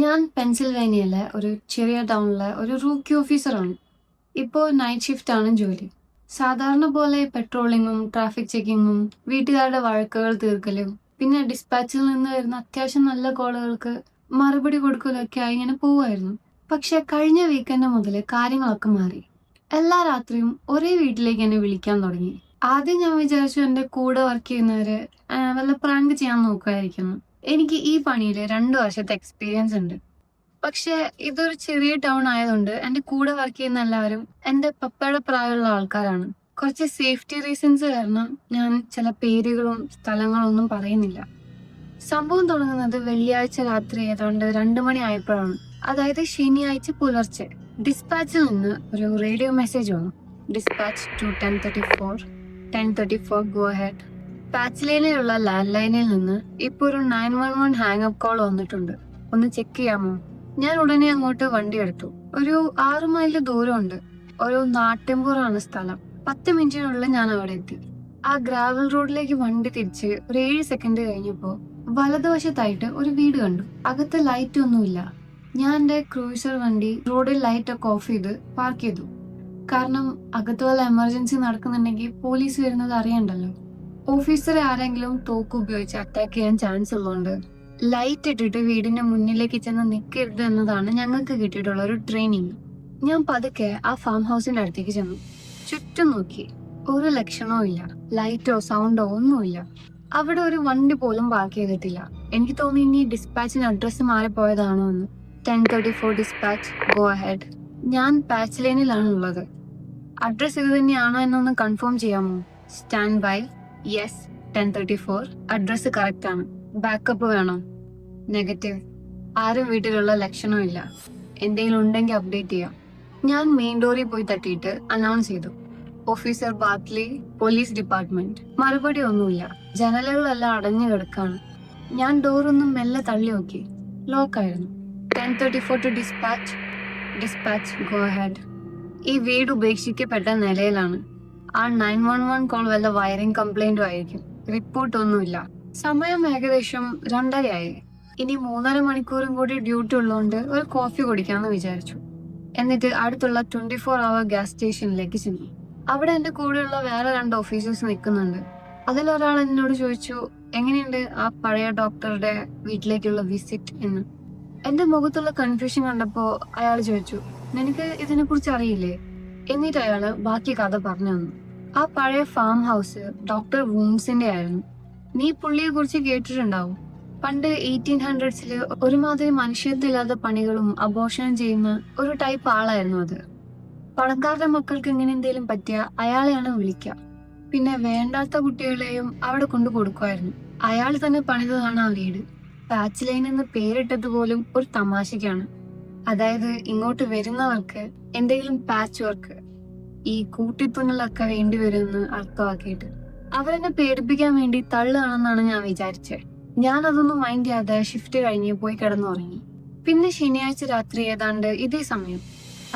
ഞാൻ പെൻസിൽവേനിയയിലെ ഒരു ചെറിയ ടൗണിലെ ഒരു റൂക്കി ഓഫീസറാണ്. ഇപ്പോൾ നൈറ്റ് ഷിഫ്റ്റ് ആണ് ജോലി. സാധാരണ പോലെ പെട്രോളിങ്ങും ട്രാഫിക് ചെക്കിങ്ങും വീട്ടുകാരുടെ വഴക്കുകൾ തീർക്കലും പിന്നെ ഡിസ്പാച്ചിൽ നിന്ന് വരുന്ന അത്യാവശ്യം നല്ല കോളുകൾക്ക് മറുപടി കൊടുക്കലൊക്കെ ആയി ഇങ്ങനെ പോവായിരുന്നു. പക്ഷെ കഴിഞ്ഞ വീക്കെൻഡ് മുതൽ കാര്യങ്ങളൊക്കെ മാറി. എല്ലാ രാത്രിയും ഒരേ വീട്ടിലേക്ക് എന്നെ വിളിക്കാൻ തുടങ്ങി. ആദ്യം ഞാൻ വിചാരിച്ചു എന്റെ കൂടെ വർക്ക് ചെയ്യുന്നവര് വല്ല പ്രാങ്ക് ചെയ്യാൻ നോക്കുമായിരിക്കുന്നു. എനിക്ക് ഈ പണിയിൽ 2 വർഷത്തെ എക്സ്പീരിയൻസ് ഉണ്ട്. പക്ഷെ ഇതൊരു ചെറിയ ടൗൺ ആയതുകൊണ്ട് എന്റെ കൂടെ വർക്ക് ചെയ്യുന്ന എല്ലാവരും എന്റെ പപ്പയുടെ പ്രായമുള്ള ആൾക്കാരാണ്. കുറച്ച് സേഫ്റ്റി റീസൺസ് കാരണം ഞാൻ ചില പേരുകളും സ്ഥലങ്ങളും ഒന്നും പറയുന്നില്ല. സംഭവം തുടങ്ങുന്നത് വെള്ളിയാഴ്ച രാത്രി ഏതാണ്ട് 2 മണി ആയപ്പോഴാണ്. അതായത് ശനിയാഴ്ച പുലർച്ചെ. ഡിസ്പാച്ചിൽ നിന്ന് ഒരു റേഡിയോ മെസ്സേജ് വന്നു. Dispatch to 10:34 go ahead. പാച്ചിലേനിലുള്ള ലാൻഡ് ലൈനിൽ നിന്ന് ഇപ്പൊ ഒരു 911 ഹാങ് അപ്പ് കോൾ വന്നിട്ടുണ്ട്. ഒന്ന് ചെക്ക് ചെയ്യാമോ? ഞാൻ ഉടനെ അങ്ങോട്ട് വണ്ടി എടുത്തു. ഒരു 6 മൈൽ ദൂരമുണ്ട്. ഒരു നാട്ടിൻപുറാണ് സ്ഥലം. 10 മിനിറ്റിനുള്ളിൽ ഞാൻ അവിടെ എത്തി. ആ ഗ്രാവൽ റോഡിലേക്ക് വണ്ടി തിരിച്ച് ഒരു 7 സെക്കൻഡ് കഴിഞ്ഞപ്പോ വലതുവശത്തായിട്ട് ഒരു വീട് കണ്ടു. അകത്ത് ലൈറ്റ് ഒന്നുമില്ല. ഞാൻ എന്റെ ക്രൂസർ വണ്ടി റോഡിൽ ലൈറ്റ് ഒക്കെ ഓഫ് ചെയ്ത് പാർക്ക് ചെയ്തു. കാരണം അകത്ത് വല്ല എമർജൻസി നടക്കുന്നുണ്ടെങ്കിൽ പോലീസ് വരുന്നത് അറിയണ്ടല്ലോ. ഓഫീസറെ ആരെങ്കിലും തോക്ക് ഉപയോഗിച്ച് അറ്റാക്ക് ചെയ്യാൻ ചാൻസ് ഉള്ളതുകൊണ്ട് ലൈറ്റ് ഇട്ടിട്ട് വീടിന്റെ മുന്നിലേക്ക് ചെന്ന് നിൽക്കരുത് എന്നതാണ് ഞങ്ങൾക്ക് കിട്ടിയിട്ടുള്ള ഒരു ട്രെയിനിങ്. ഞാൻ പതുക്കെ ആ ഫാം ഹൗസിന്റെ അടുത്തേക്ക് ചെന്നു. ചുറ്റും നോക്കി. ഒരു ലക്ഷണവും ഇല്ല. ലൈറ്റോ സൗണ്ടോ ഒന്നുമില്ല. അവിടെ ഒരു വണ്ടി പോലും പാർക്ക് ചെയ്തിട്ടില്ല. എനിക്ക് തോന്നി ഇനി ഡിസ്പാച്ചിന് അഡ്രസ്സ് മാറിപ്പോയതാണോ എന്ന്. 10:34 ഡിസ്പാച്ച് ഗോ അഹെഡ്. ഞാൻ പാച്ച് ലൈനിലാണ് ഉള്ളത്. അഡ്രസ് ഇത് തന്നെയാണോ എന്നൊന്ന് കൺഫേം ചെയ്യാമോ? Stand by. Yes, 10:34. Address correct ആണ്. ബാക്കപ്പ് വേണോ? നെഗറ്റീവ്. ആരും വീട്ടിലുള്ള ലക്ഷണവും ഇല്ല. എന്തെങ്കിലും ഉണ്ടെങ്കിൽ അപ്ഡേറ്റ് ചെയ്യാം. ഞാൻ മെയിൻ ഡോറിൽ പോയി തട്ടിയിട്ട് അനൗൺസ് ചെയ്തു, ഓഫീസർ ബാർക്ലി, പോലീസ് ഡിപ്പാർട്ട്മെന്റ്. മറുപടി ഒന്നുമില്ല. ജനലുകളെല്ലാം അടഞ്ഞു കിടക്കാണ്. ഞാൻ ഡോറൊന്നും മെല്ലെ തള്ളി നോക്കി. ലോക്കായിരുന്നു. 10:34 ടു ഡിസ്പാച്ച് ഗോ അഹെഡ്. ഈ വീട് ഉപേക്ഷിക്കപ്പെട്ട നിലയിലാണ്. ആ 911 കോൾ വല്ല വയറിംഗ് കംപ്ലൈന്റും ആയിരിക്കും. റിപ്പോർട്ട് ഒന്നുമില്ല. സമയം ഏകദേശം 2:30 ഇനി 3.5 മണിക്കൂറും കൂടി ഡ്യൂട്ടി ഉള്ളതുകൊണ്ട് ഒരു കോഫി കുടിക്കാമെന്ന് വിചാരിച്ചു. എന്നിട്ട് അടുത്തുള്ള 24 അവർ ഗ്യാസ് സ്റ്റേഷനിലേക്ക് ചെന്നു. അവിടെ എന്റെ കൂടെയുള്ള വേറെ 2 ഓഫീസേഴ്സ് നിൽക്കുന്നുണ്ട്. അതിലൊരാൾ എന്നോട് ചോദിച്ചു, എങ്ങനെയുണ്ട് ആ പഴയ ഡോക്ടറുടെ വീട്ടിലേക്കുള്ള വിസിറ്റ് എന്ന്. എന്റെ മുഖത്തുള്ള കൺഫ്യൂഷൻ കണ്ടപ്പോ അയാൾ ചോദിച്ചു, നിനക്ക് ഇതിനെ കുറിച്ച് അറിയില്ലേ? എന്നിട്ട് അയാള് ബാക്കി കഥ പറഞ്ഞു തന്നു. ആ പഴയ ഫാം ഹൗസ് ഡോക്ടർ വൂംസിന്റെ ആയിരുന്നു. നീ പുള്ളിയെ കുറിച്ച് കേട്ടിട്ടുണ്ടാവും. പണ്ട് 1800s ഒരുമാതിരി മനുഷ്യത്തില്ലാത്ത പണികളും അബോർഷനും ചെയ്യുന്ന ഒരു ടൈപ്പ് ആളായിരുന്നു അത്. പണക്കാരുടെ മക്കൾക്ക് ഇങ്ങനെ എന്തെങ്കിലും പറ്റിയ അയാളെയാണ് വിളിക്കുക. പിന്നെ വേണ്ടാത്ത കുട്ടികളെയും അവിടെ കൊണ്ടു കൊടുക്കുമായിരുന്നു. അയാൾ തന്നെ പണിതതാണ് ആ വീട്. പാച്ച് ലൈൻ എന്ന് പേരിട്ടത് പോലും ഒരു തമാശക്കാണ്. അതായത് ഇങ്ങോട്ട് വരുന്നവർക്ക് എന്തെങ്കിലും പാച്ച് വർക്ക്, ഈ കൂട്ടിത്തുന്നലൊക്കെ വേണ്ടി വരുമെന്ന് അർത്ഥമാക്കിയിട്ട് അവരെന്നെ പേടിപ്പിക്കാൻ വേണ്ടി തള്ളുകയാണെന്നാണ് ഞാൻ വിചാരിച്ചത്. ഞാൻ അതൊന്നും മൈൻഡ് ചെയ്യാതെ ഷിഫ്റ്റ് കഴിഞ്ഞ് പോയി കിടന്നുറങ്ങി. പിന്നെ ശനിയാഴ്ച രാത്രി ഏതാണ്ട് ഇതേ സമയം,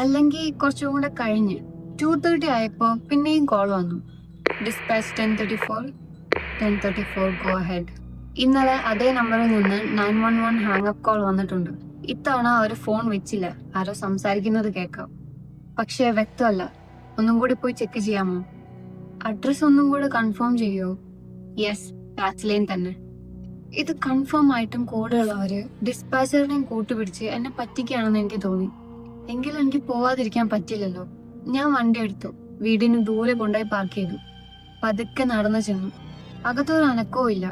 അല്ലെങ്കിൽ കുറച്ചും കൂടെ കഴിഞ്ഞ് 2:30 ആയപ്പോ പിന്നെയും കോൾ വന്നു. Dispatch 10:34 go ahead. ഇന്നലെ അതേ നമ്പറിൽ നിന്ന് 911 ഹാങ് അപ്പ് കോൾ വന്നിട്ടുണ്ട്. ഇത്തവണ അവർ ഫോൺ വെച്ചില്ല. ആരോ സംസാരിക്കുന്നത് കേൾക്കാം, പക്ഷെ വ്യക്തമല്ല. ഒന്നും കൂടി പോയി ചെക്ക് ചെയ്യാമോ? അഡ്രസ് ഒന്നും കൂടെ കൺഫേം ചെയ്യോ? യെസ്, പാച്ച് ലൈൻ തന്നെ. ഇത് കൺഫേം ആയിട്ടും കൂടെയുള്ളവര് ഡിസ്പാച്ചറിനെയും കൂട്ടുപിടിച്ച് എന്നെ പറ്റിക്കുകയാണെന്ന് എനിക്ക് തോന്നി. എങ്കിലും എനിക്ക് പോവാതിരിക്കാൻ പറ്റില്ലല്ലോ. ഞാൻ വണ്ടി എടുത്തു. വീടിന് ദൂരെ കൊണ്ടുപോയി പാർക്ക് ചെയ്തു. പതുക്കെ നടന്നു ചെന്നു. അകത്തൊരു അനക്കവും ഇല്ല.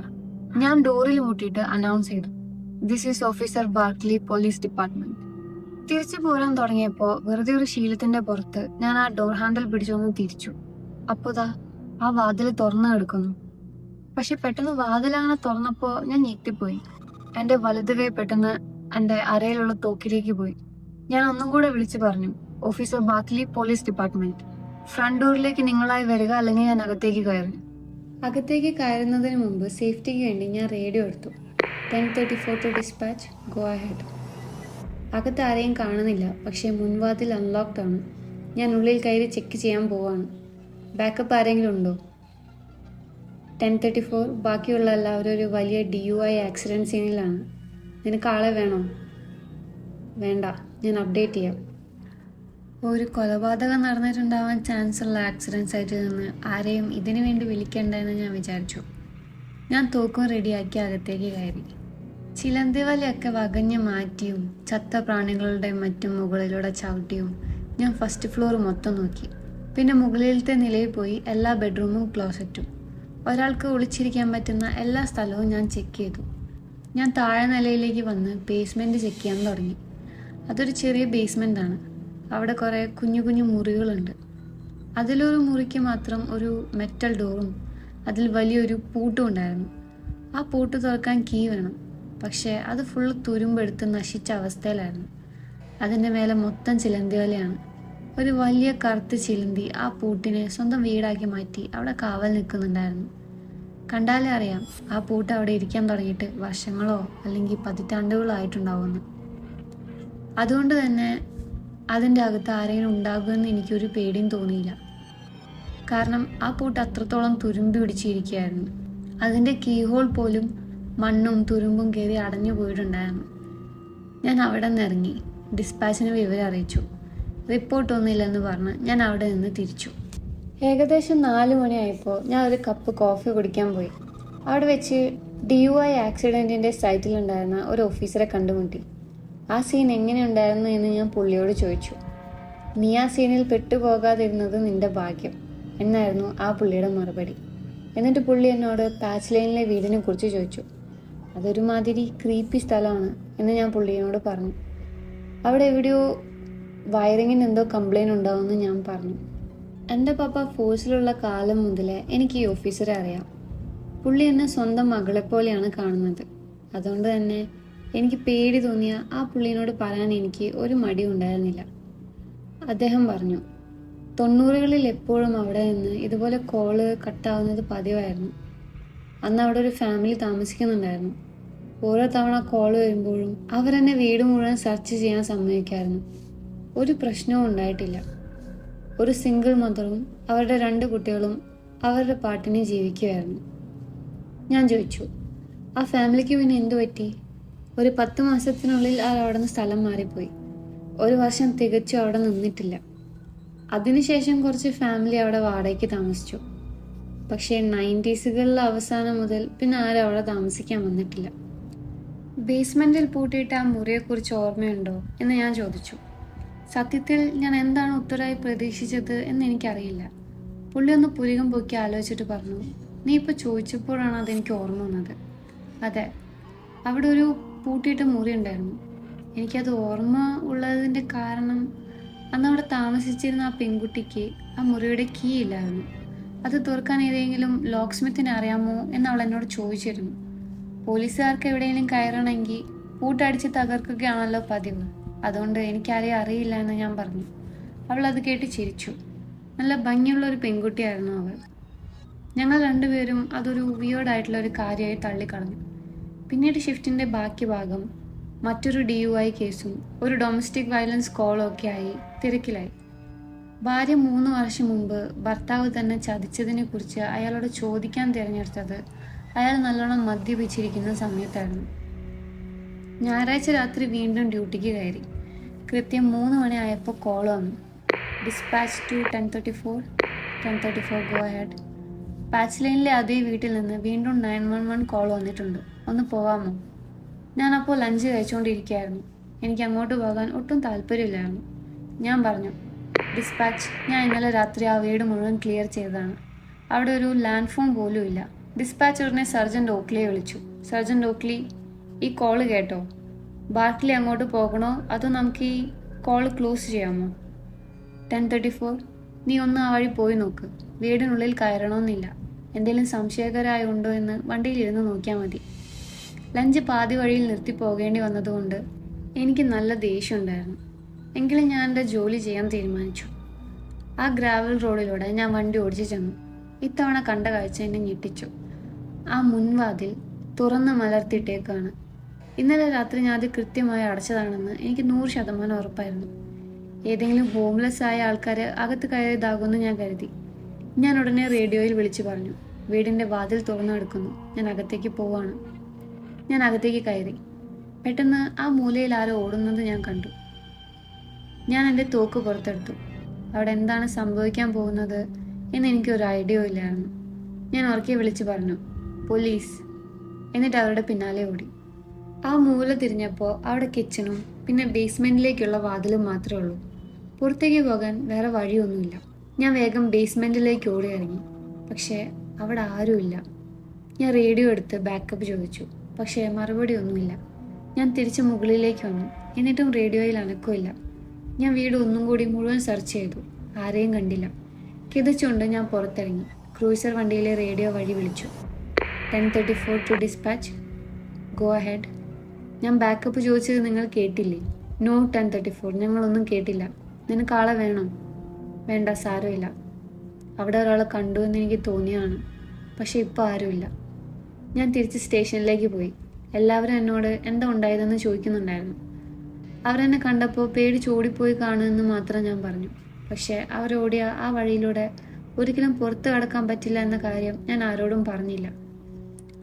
ഞാൻ ഡോറിൽ മുട്ടിയിട്ട് അനൗൺസ് ചെയ്തു, this is officer Barclay, police department. തിരിച്ചു പോരാൻ തുടങ്ങിയപ്പോ വെറുതെ ഒരു ശീലത്തിന്റെ പുറത്ത് ഞാൻ ആ ഡോർ ഹാൻഡിൽ പിടിച്ചൊന്ന് തിരിച്ചു. അപ്പോതാ ആ വാതിൽ തുറന്നു കിടക്കുന്നു. പക്ഷെ പെട്ടെന്ന് വാതിലങ്ങനെ തുറന്നപ്പോ ഞാൻ ഞെട്ടിപ്പോയി. എന്റെ വലതു കൈ പെട്ടെന്ന് എന്റെ അരയിലുള്ള തോക്കിലേക്ക് പോയി. ഞാൻ ഒന്നും കൂടെ വിളിച്ചു പറഞ്ഞു, officer Barclay, police department. Front ഡോറിലേക്ക് നിങ്ങളായി വരിക, അല്ലെങ്കിൽ ഞാൻ അകത്തേക്ക് കയറി. അകത്തേക്ക് കയറുന്നതിന് മുമ്പ് സേഫ്റ്റിക്ക് വേണ്ടി ഞാൻ റേഡിയോ എടുത്തു. 10:34 ടു ഡിസ്പാച്ച് ഗോ അഹെഡ്. അകത്ത് ആരെയും കാണുന്നില്ല, പക്ഷേ മുൻവാതിൽ അൺലോക്ക്ഡ് ആണ്. ഞാൻ ഉള്ളിൽ കയറി ചെക്ക് ചെയ്യാൻ പോവാണ്. ബാക്കപ്പ് ആരെങ്കിലും ഉണ്ടോ? 10:34. ബാക്കിയുള്ള എല്ലാവരും ഒരു വലിയ DUI ആക്സിഡന്റ് സീനിലാണ്. നിനക്ക് ആളെ വേണോ? വേണ്ട, ഞാൻ അപ്ഡേറ്റ് ചെയ്യാം. ഒരു കൊലപാതകം നടന്നിട്ടുണ്ടാവാൻ ചാൻസ് ഉള്ള ആക്സിഡൻറ്റ് സൈറ്റിൽ നിന്ന് ആരെയും ഇതിനു വേണ്ടി വിളിക്കേണ്ടെന്ന് ഞാൻ വിചാരിച്ചു. ഞാൻ തോക്കും റെഡിയാക്കി അകത്തേക്ക് കയറി. ചിലന്തിവലയൊക്കെ വകഞ്ഞ് മാറ്റിയും ചത്ത പ്രാണികളുടെ മറ്റും മുകളിലൂടെ ചവിട്ടിയും ഞാൻ ഫസ്റ്റ് ഫ്ലോർ മൊത്തം നോക്കി. പിന്നെ മുകളിലത്തെ നിലയിൽ പോയി എല്ലാ ബെഡ്റൂമും ക്ലോസറ്റും ഒരാൾക്ക് ഒളിച്ചിരിക്കാൻ പറ്റുന്ന എല്ലാ സ്ഥലവും ഞാൻ ചെക്ക് ചെയ്തു. ഞാൻ താഴെ നിലയിലേക്ക് വന്ന് ബേസ്മെൻറ്റ് ചെക്ക് ചെയ്യാൻ തുടങ്ങി. അതൊരു ചെറിയ ബേസ്മെൻ്റ് ആണ്. അവിടെ കുറേ കുഞ്ഞു കുഞ്ഞു മുറികളുണ്ട്. അതിലൊരു മുറിക്ക് മാത്രം ഒരു മെറ്റൽ ഡോറും അതിൽ വലിയൊരു പൂട്ടും ഉണ്ടായിരുന്നു. ആ പൂട്ട് തുറക്കാൻ കീ വേണം. പക്ഷേ അത് ഫുള്ള് തുരുമ്പെടുത്ത് നശിച്ച അവസ്ഥയിലായിരുന്നു. അതിൻ്റെ മേലെ മൊത്തം ചിലന്തിവലയാണ്. ഒരു വലിയ കറുത്ത ചിലന്തി ആ പൂട്ടിനെ സ്വന്തം വീടാക്കി മാറ്റി അവിടെ കാവൽ നിൽക്കുന്നുണ്ടായിരുന്നു. കണ്ടാലേ അറിയാം ആ പൂട്ട് അവിടെ ഇരിക്കാൻ തുടങ്ങിയിട്ട് വർഷങ്ങളോ അല്ലെങ്കിൽ പതിറ്റാണ്ടുകളോ ആയിട്ടുണ്ടാവുമെന്ന്. അതുകൊണ്ട് തന്നെ അതിൻ്റെ അകത്ത് ആരെങ്കിലും ഉണ്ടാകുമെന്ന് എനിക്കൊരു പേടിയും തോന്നിയില്ല. കാരണം ആ പൂട്ട് അത്രത്തോളം തുരുമ്പി പിടിച്ചിരിക്കുകയായിരുന്നു. അതിൻ്റെ കീഹോൾ പോലും മണ്ണും തുരുമ്പും കയറി അടഞ്ഞു പോയിട്ടുണ്ടായിരുന്നു. ഞാൻ അവിടെ നിന്ന് ഇറങ്ങി ഡിസ്പാച്ചിന് വിവരം അറിയിച്ചു. റിപ്പോർട്ടൊന്നുമില്ലെന്ന് പറഞ്ഞ് ഞാൻ അവിടെ നിന്ന് തിരിച്ചു. ഏകദേശം 4 മണിയായപ്പോൾ ഞാൻ ഒരു കപ്പ് കോഫി കുടിക്കാൻ പോയി. അവിടെ വെച്ച് DUI ആക്സിഡൻറ്റിൻ്റെ സൈറ്റിലുണ്ടായിരുന്ന ഒരു ഓഫീസറെ കണ്ടുമുട്ടി. ആ സീൻ എങ്ങനെയുണ്ടായിരുന്നു എന്ന് ഞാൻ പുള്ളിയോട് ചോദിച്ചു. നീ ആ സീനിൽ പെട്ടുപോകാതിരുന്നത് നിന്റെ ഭാഗ്യം എന്നായിരുന്നു ആ പുള്ളിയുടെ മറുപടി. എന്നിട്ട് പുള്ളി എന്നോട് പാച്ച് ലൈനിലെ വീടിനെ കുറിച്ച് ചോദിച്ചു. അതൊരുമാതിരി ക്രീപ്പി സ്ഥലമാണ് എന്ന് ഞാൻ പുള്ളിയോട് പറഞ്ഞു. അവിടെ എവിടെയോ വയറിങ്ങിന് എന്തോ കംപ്ലൈൻറ്റ് ഉണ്ടാവുമെന്ന് ഞാൻ പറഞ്ഞു. എൻ്റെ പപ്പ ഫോഴ്സിലുള്ള കാലം മുതലേ എനിക്ക് ഈ ഓഫീസറെ അറിയാം. പുള്ളി എന്നെ സ്വന്തം മകളെപ്പോലെയാണ് കാണുന്നത്. അതുകൊണ്ട് തന്നെ എനിക്ക് പേടി തോന്നിയ ആ പുള്ളിയോട് പറയാൻ എനിക്ക് ഒരു മടിയും ഉണ്ടായിരുന്നില്ല. അദ്ദേഹം പറഞ്ഞു, 90കളിൽ എപ്പോഴും അവിടെ നിന്ന് ഇതുപോലെ കോള് കട്ടാവുന്നത് പതിവായിരുന്നു. അന്ന് അവിടെ ഒരു ഫാമിലി താമസിക്കുന്നുണ്ടായിരുന്നു. ഓരോ തവണ കോള് വരുമ്പോഴും അവരെന്നെ വീട് മുഴുവൻ സെർച്ച് ചെയ്യാൻ സമ്മതിക്കായിരുന്നു. ഒരു പ്രശ്നവും ഉണ്ടായിട്ടില്ല. ഒരു സിംഗിൾ മദറും അവരുടെ 2 കുട്ടികളും അവരുടെ പാട്ടിനെ ജീവിക്കുമായിരുന്നു. ഞാൻ ചോദിച്ചു, ആ ഫാമിലിക്ക് പിന്നെ എന്തു പറ്റി? ഒരു 10 മാസത്തിനുള്ളിൽ അവിടെ നിന്ന് സ്ഥലം മാറിപ്പോയി. 1 വർഷം തികച്ചും അവിടെ നിന്നിട്ടില്ല. അതിനുശേഷം കുറച്ച് ഫാമിലി അവിടെ വാടകയ്ക്ക് താമസിച്ചു. പക്ഷേ 90s അവസാനം മുതൽ പിന്നെ ആരും അവിടെ താമസിക്കാൻ വന്നിട്ടില്ല. ബേസ്മെൻറ്റിൽ പൂട്ടിയിട്ട് ആ മുറിയെക്കുറിച്ച് ഓർമ്മയുണ്ടോ എന്ന് ഞാൻ ചോദിച്ചു. സത്യത്തിൽ ഞാൻ എന്താണ് ഉത്തരമായി പ്രതീക്ഷിച്ചത് എന്ന് എനിക്കറിയില്ല. പുള്ളി ഒന്ന് പുരികം പൊക്കി ആലോചിച്ചിട്ട് പറഞ്ഞു, നീ ഇപ്പോൾ ചോദിച്ചപ്പോഴാണ് അതെനിക്ക് ഓർമ്മ വന്നത്. അതെ, അവിടെ ഒരു പൂട്ടിയിട്ട മുറി ഉണ്ടായിരുന്നു. എനിക്കത് ഓർമ്മ ഉള്ളതിൻ്റെ കാരണം അന്ന് അവിടെ താമസിച്ചിരുന്ന ആ പെൺകുട്ടിക്ക് ആ മുറിയുടെ കീ ഇല്ലായിരുന്നു. അത് തുറക്കാൻ ഏതെങ്കിലും ലോക്ക് സ്മിത്തിനെ അറിയാമോ എന്ന് അവൾ എന്നോട് ചോദിച്ചിരുന്നു. പോലീസുകാർക്ക് എവിടെയെങ്കിലും കയറണമെങ്കിൽ പൂട്ടടിച്ച് തകർക്കുകയാണല്ലോ പതിവ്. അതുകൊണ്ട് എനിക്കാരെയും അറിയില്ല എന്ന് ഞാൻ പറഞ്ഞു. അവൾ അത് കേട്ട് ചിരിച്ചു. നല്ല ഭംഗിയുള്ള ഒരു പെൺകുട്ടിയായിരുന്നു അവൾ. ഞങ്ങൾ 2 പേരും അതൊരു വിയേർഡായിട്ടുള്ള ഒരു കാര്യമായി തള്ളിക്കളഞ്ഞു. പിന്നീട് ഷിഫ്റ്റിൻ്റെ ബാക്കി ഭാഗം മറ്റൊരു DUI കേസും ഒരു ഡൊമസ്റ്റിക് വയലൻസ് കോളും ഒക്കെ ആയി തിരക്കിലായി. ഭാര്യ 3 വർഷം മുമ്പ് ഭർത്താവ് തന്നെ ചതിച്ചതിനെ കുറിച്ച് അയാളോട് ചോദിക്കാൻ തിരഞ്ഞെടുത്തത് അയാൾ നല്ലോണം മദ്യപിച്ചിരിക്കുന്ന സമയത്തായിരുന്നു. ഞായറാഴ്ച രാത്രി വീണ്ടും ഡ്യൂട്ടിക്ക് കയറി. കൃത്യം 3 മണിയായപ്പോൾ കോൾ വന്നു. Dispatch to 1034 go ahead. Patch ലൈനിലെ അതേ വീട്ടിൽ നിന്ന് വീണ്ടും 911 കോൾ വന്നിട്ടുണ്ട്. ഒന്ന് പോവാമോ? ഞാനപ്പോൾ ലഞ്ച് കഴിച്ചുകൊണ്ടിരിക്കുകയായിരുന്നു. എനിക്ക് അങ്ങോട്ട് പോകാൻ ഒട്ടും താല്പര്യമില്ലായിരുന്നു. ഞാൻ പറഞ്ഞു, ഡിസ്പാച്ച്, ഞാൻ ഇന്നലെ രാത്രി ആ വീട് മുഴുവൻ ക്ലിയർ ചെയ്തതാണ്. അവിടെ ഒരു ലാൻഡ് ഫോൺ പോലും ഇല്ല. ഡിസ്പാച്ചറിനെ സർജൻറ്റ് ഓക്ലിയെ വിളിച്ചു. സർജൻറ്റ് ഓക്ലി, ഈ കോള് കേട്ടോ? ബാർക്ലി അങ്ങോട്ട് പോകണോ അതോ നമുക്ക് ഈ കോള് ക്ലോസ് ചെയ്യാമോ? 1034, നീ ഒന്ന് ആ വഴി പോയി നോക്ക്. വീടിനുള്ളിൽ കയറണമെന്നില്ല. എന്തെങ്കിലും സംശയകരമായുണ്ടോ എന്ന് വണ്ടിയിലിരുന്ന് നോക്കിയാൽ മതി. ലഞ്ച് പാതി വഴിയിൽ നിർത്തി പോകേണ്ടി വന്നതുകൊണ്ട് എനിക്ക് നല്ല ദേഷ്യമുണ്ടായിരുന്നു. എങ്കിലും ഞാൻ എൻ്റെ ജോലി ചെയ്യാൻ തീരുമാനിച്ചു. ആ ഗ്രാവൽ റോഡിലൂടെ ഞാൻ വണ്ടി ഓടിച്ചു ചെന്നു. ഇത്തവണ കണ്ട കാഴ്ച എന്നെ ഞെട്ടിച്ചു. ആ മുൻവാതിൽ തുറന്ന് മലർത്തിയിട്ടേക്കാണ്. ഇന്നലെ രാത്രി ഞാൻ അത് കൃത്യമായി അടച്ചതാണെന്ന് എനിക്ക് 100% ഉറപ്പായിരുന്നു. ഏതെങ്കിലും ഹോംലെസ് ആയ ആൾക്കാർ അകത്ത് കയറിയതാകുമെന്ന് ഞാൻ കരുതി. ഞാൻ ഉടനെ റേഡിയോയിൽ വിളിച്ചു പറഞ്ഞു, വീടിൻ്റെ വാതിൽ തുറന്നു കിടക്കുന്നു, ഞാൻ അകത്തേക്ക് പോവാണ്. ഞാൻ അകത്തേക്ക് കയറി. പെട്ടെന്ന് ആ മൂലയിൽ ആരോ ഓടുന്നത് ഞാൻ കണ്ടു. ഞാൻ എൻ്റെ തോക്ക് പുറത്തെടുത്തു. അവിടെ എന്താണ് സംഭവിക്കാൻ പോകുന്നത് എന്ന് എനിക്കൊരു ഐഡിയ ഇല്ലായിരുന്നു. ഞാൻ ഉറക്കെ വിളിച്ചു പറഞ്ഞു, പോലീസ്. എന്നിട്ട് അവരുടെ പിന്നാലെ ഓടി. ആ മൂല തിരിഞ്ഞപ്പോൾ അവിടെ കിച്ചണും പിന്നെ ബേസ്മെന്റിലേക്കുള്ള വാതിലും മാത്രമേ ഉള്ളൂ. പുറത്തേക്ക് പോകാൻ വേറെ വഴിയൊന്നുമില്ല. ഞാൻ വേഗം ബേസ്മെന്റിലേക്ക് ഓടി ഇറങ്ങി. പക്ഷേ അവിടെ ആരുമില്ല. ഞാൻ റേഡിയോ എടുത്ത് ബാക്കപ്പ് ചോദിച്ചു. പക്ഷേ മറുപടി ഒന്നുമില്ല. ഞാൻ തിരിച്ച് മുകളിലേക്ക് വന്നു. എന്നിട്ടും റേഡിയോയിൽ അനക്കമില്ല. ഞാൻ വീട് ഒന്നും കൂടി മുഴുവൻ സെർച്ച് ചെയ്തു. ആരെയും കണ്ടില്ല. കിതച്ചുകൊണ്ട് ഞാൻ പുറത്തിറങ്ങി. ക്രൂസർ വണ്ടിയിലെ റേഡിയോ വഴി വിളിച്ചു. 10:34 ടു ഡിസ്പാച്ച്. Go ahead. ഞാൻ ബാക്കപ്പ് ചോദിച്ചത് നിങ്ങൾ കേട്ടില്ലേ? നോ 10:34. ഞങ്ങളൊന്നും കേട്ടില്ല. നിനക്ക് ആളെ വേണോ? വേണ്ട, സാരമില്ല. അവിടെ ഒരാളെ കണ്ടു എന്ന് എനിക്ക് തോന്നിയതാണ്. പക്ഷെ ഇപ്പോൾ ആരുമില്ല. ഞാൻ തിരിച്ച് സ്റ്റേഷനിലേക്ക് പോയി. എല്ലാവരും എന്നോട് എന്താ ഉണ്ടായതെന്ന് ചോദിക്കുന്നുണ്ടായിരുന്നു. അവരെന്നെ കണ്ടപ്പോൾ പേടിച്ച് ഓടിപ്പോയി കാണുമെന്ന് മാത്രം ഞാൻ പറഞ്ഞു. പക്ഷേ അവരോടിയ ആ വഴിയിലൂടെ ഒരിക്കലും പുറത്ത് കടക്കാൻ പറ്റില്ല എന്ന കാര്യം ഞാൻ ആരോടും പറഞ്ഞില്ല.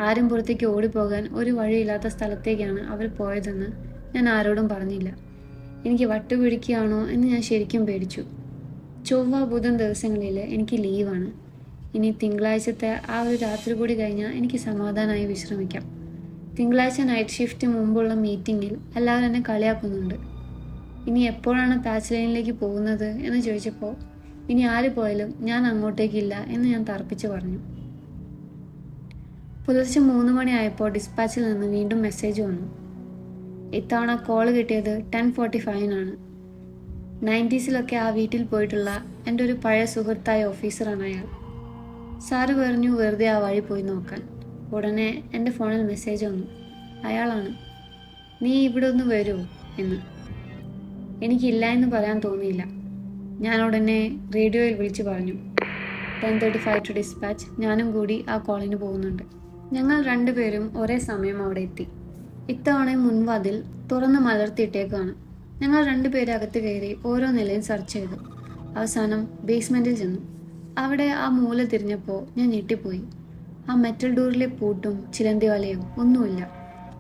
ആരും പുറത്തേക്ക് ഓടിപ്പോകാൻ ഒരു വഴിയില്ലാത്ത സ്ഥലത്തേക്കാണ് അവർ പോയതെന്ന് ഞാൻ ആരോടും പറഞ്ഞില്ല. എനിക്ക് വട്ടുപിടിക്കുകയാണോ എന്ന് ഞാൻ ശരിക്കും പേടിച്ചു. ചൊവ്വ ബുധൻ ദിവസങ്ങളിൽ എനിക്ക് ലീവാണ്. ഇനി തിങ്കളാഴ്ചത്തെ ആ ഒരു രാത്രി കൂടി കഴിഞ്ഞാൽ എനിക്ക് സമാധാനമായി വിശ്രമിക്കാം. തിങ്കളാഴ്ച നൈറ്റ് ഷിഫ്റ്റ് മുമ്പുള്ള മീറ്റിങ്ങിൽ എല്ലാവരും എന്നെ കളിയാക്കുന്നുണ്ട്. ഇനി എപ്പോഴാണ് പാച്ച് ലൈനിലേക്ക് പോകുന്നത് എന്ന് ചോദിച്ചപ്പോൾ ഇനി ആര് പോയാലും ഞാൻ അങ്ങോട്ടേക്കില്ല എന്ന് ഞാൻ തർപ്പിച്ച് പറഞ്ഞു. പുലർച്ചെ 3 മണിയായപ്പോൾ ഡിസ്പാച്ചിൽ നിന്ന് വീണ്ടും മെസ്സേജ് വന്നു. ഇത്തവണ കോൾ കിട്ടിയത് 10:45 90s ആ വീട്ടിൽ പോയിട്ടുള്ള എൻ്റെ ഒരു പഴയ സുഹൃത്തായ ഓഫീസറാണ് അയാൾ. സാറ് പറഞ്ഞു വെറുതെ ആ വഴി പോയി നോക്കാൻ. ഉടനെ എൻ്റെ ഫോണിൽ മെസ്സേജ് വന്നു. അയാളാണ്. നീ ഇവിടെ ഒന്ന് വരുമോ എന്ന്. എനിക്കില്ല എന്ന് പറയാൻ തോന്നിയില്ല. ഞാൻ ഉടനെ റേഡിയോയിൽ വിളിച്ചു പറഞ്ഞു, 10:35 ടു ഡിസ്പാച്ച്. ഞാനും കൂടി ആ കോളിന് പോകുന്നുണ്ട്. ഞങ്ങൾ രണ്ടുപേരും ഒരേ സമയം അവിടെ എത്തി. ഇത്തവണ മുൻവാതിൽ തുറന്ന് മലർത്തിയിട്ടേക്കാണ്. ഞങ്ങൾ രണ്ടുപേരും അകത്ത് കയറി ഓരോ നിലയും സെർച്ച് ചെയ്തു. അവസാനം ബേസ്മെൻറ്റിൽ ചെന്നു. അവിടെ ആ മൂല തിരിഞ്ഞപ്പോൾ ഞാൻ ഞെട്ടിപ്പോയി. ആ മെറ്റൽ ഡോറിലെ പൂട്ടും ചിലന്തി വലയും ഒന്നുമില്ല.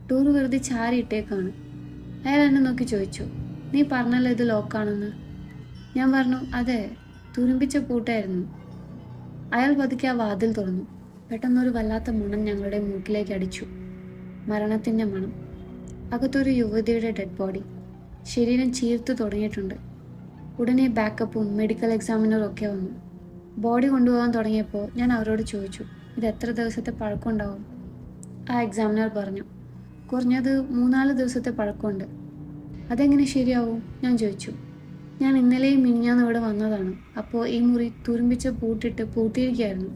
ഡോറ് വെറുതെ ചാരിയിട്ടേക്കാണ്. അയാൾ എന്നെ നോക്കി ചോദിച്ചു, നീ പറഞ്ഞല്ലോ ഇത് ലോക്കാണെന്ന്. ഞാൻ പറഞ്ഞു, അതെ, തുരുമ്പിച്ച പൂട്ടായിരുന്നു. അയാൾ പതുക്കെ ആ വാതിൽ തുറന്നു. പെട്ടെന്നൊരു വല്ലാത്ത മണം ഞങ്ങളുടെ മൂക്കിലേക്ക് അടിച്ചു. മരണത്തിൻ്റെ മണം. അകത്തൊരു യുവതിയുടെ ഡെഡ് ബോഡി. ശരീരം ചീർത്തു തുടങ്ങിയിട്ടുണ്ട്. ഉടനെ ബാക്കപ്പും മെഡിക്കൽ എക്സാമിനറും ഒക്കെ വന്നു. ബോഡി കൊണ്ടുപോകാൻ തുടങ്ങിയപ്പോൾ ഞാൻ അവരോട് ചോദിച്ചു, ഇത് എത്ര ദിവസത്തെ പഴക്കമുണ്ടാവും? ആ എക്സാമിനർ പറഞ്ഞു, കുറഞ്ഞത് 3-4 ദിവസത്തെ പഴക്കമുണ്ട്. അതെങ്ങനെ ശരിയാവും? ഞാൻ ചോദിച്ചു. ഞാൻ ഇന്നലെയും മിനിഞ്ഞാന്ന് ഇവിടെ വന്നതാണ്. അപ്പോൾ ഈ മുറി തുരുമ്പിച്ച പൂട്ടിട്ട് പൂട്ടിയിരിക്കുകയായിരുന്നു.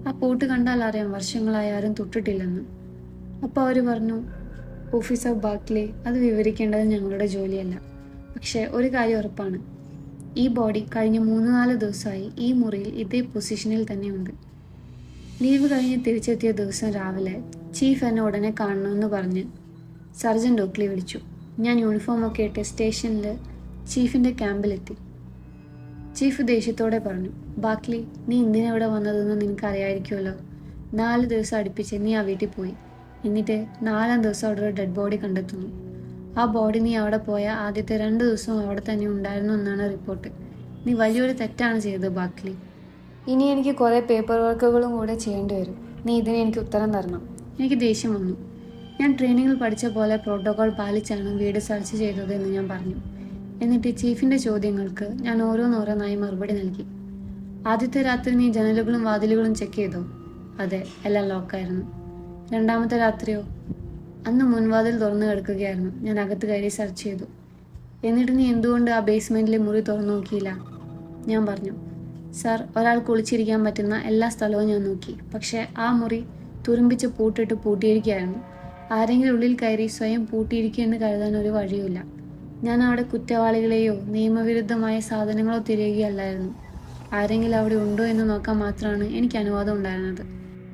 ആ പൂട്ട് കണ്ടാൽ അറിയാം വർഷങ്ങളായി ആരും തൊട്ടിട്ടില്ലെന്ന്. അപ്പോൾ അവർ പറഞ്ഞു, ഓഫീസർ ബാക്ക്ലി, അത് വിവരിക്കേണ്ടത് ഞങ്ങളുടെ ജോലിയല്ല. പക്ഷേ ഒരു കാര്യം ഉറപ്പാണ്, ഈ ബോഡി കഴിഞ്ഞ 3-4 ദിവസമായി ഈ മുറിയിൽ ഇതേ പൊസിഷനിൽ തന്നെയുണ്ട്. ലീവ് കഴിഞ്ഞ് തിരിച്ചെത്തിയ ദിവസം രാവിലെ ചീഫ് എന്നെ ഉടനെ കാണണമെന്ന് പറഞ്ഞ് സർജൻ ഡോക്ലി വിളിച്ചു. ഞാൻ യൂണിഫോമൊക്കെ ഇട്ട് സ്റ്റേഷനിൽ ചീഫിൻ്റെ ക്യാമ്പിലെത്തി. ചീഫ് ദേഷ്യത്തോടെ പറഞ്ഞു, ബാക്ക്ലി, നീ എന്തിനാ ഇവിടെ വന്നതെന്ന് നിനക്കറിയായിരിക്കുമല്ലോ. 4 ദിവസം അടുപ്പിച്ച് നീ ആ വീട്ടിൽ പോയി. എന്നിട്ട് 4-ാം ദിവസം അവിടെ ഒരു ഡെഡ് ബോഡി കണ്ടെത്തുന്നു. ആ ബോഡി നീ അവിടെ പോയ ആദ്യത്തെ 2 ദിവസവും അവിടെ തന്നെ ഉണ്ടായിരുന്നു എന്നാണ് റിപ്പോർട്ട്. നീ വലിയൊരു തെറ്റാണ് ചെയ്തത് ബാക്ക്ലി. ഇനി എനിക്ക് കുറേ പേപ്പർ വർക്കുകളും കൂടെ ചെയ്യേണ്ടി വരും. നീ ഇതിന് എനിക്ക് ഉത്തരം തരണം. എനിക്ക് ദേഷ്യം വന്നു. ഞാൻ ട്രെയിനിങ്ങിൽ പഠിച്ച പോലെ പ്രോട്ടോകോൾ പാലിച്ചാണ് വീട് സെർച്ച് ചെയ്തത് എന്ന് ഞാൻ പറഞ്ഞു. എന്നിട്ട് ചീഫിൻ്റെ ചോദ്യങ്ങൾക്ക് ഞാൻ ഓരോന്നോരോന്നായി മറുപടി നൽകി. ആദ്യത്തെ രാത്രി നീ ജനലുകളും വാതിലുകളും ചെക്ക് ചെയ്തോ? അതെ, എല്ലാം ലോക്കായിരുന്നു. 2ാമത്തെ രാത്രിയോ? അന്ന് മുൻവാതിൽ തുറന്നു കിടക്കുകയായിരുന്നു. ഞാൻ അകത്ത് കയറി സെർച്ച് ചെയ്തു. എന്നിട്ട് നീ എന്തുകൊണ്ട് ആ ബേസ്മെൻറ്റിലെ മുറി തുറന്നു നോക്കിയില്ല? ഞാൻ പറഞ്ഞു, സാർ, ഒരാൾ കുളിച്ചിരിക്കാൻ പറ്റുന്ന എല്ലാ സ്ഥലവും ഞാൻ നോക്കി. പക്ഷേ ആ മുറി തുരുമ്പിച്ച് പൂട്ടിട്ട് പൂട്ടിയിരിക്കുകയായിരുന്നു. ആരെങ്കിലും ഉള്ളിൽ കയറി സ്വയം പൂട്ടിയിരിക്കുമെന്ന് കരുതാൻ ഒരു വഴിയുമില്ല. ഞാൻ അവിടെ കുറ്റവാളികളെയോ നിയമവിരുദ്ധമായ സാധനങ്ങളോ തിരയുകയല്ലായിരുന്നു. ആരെങ്കിലും അവിടെ ഉണ്ടോ എന്ന് നോക്കാൻ മാത്രമാണ് എനിക്ക് അനുവാദം ഉണ്ടായിരുന്നത്.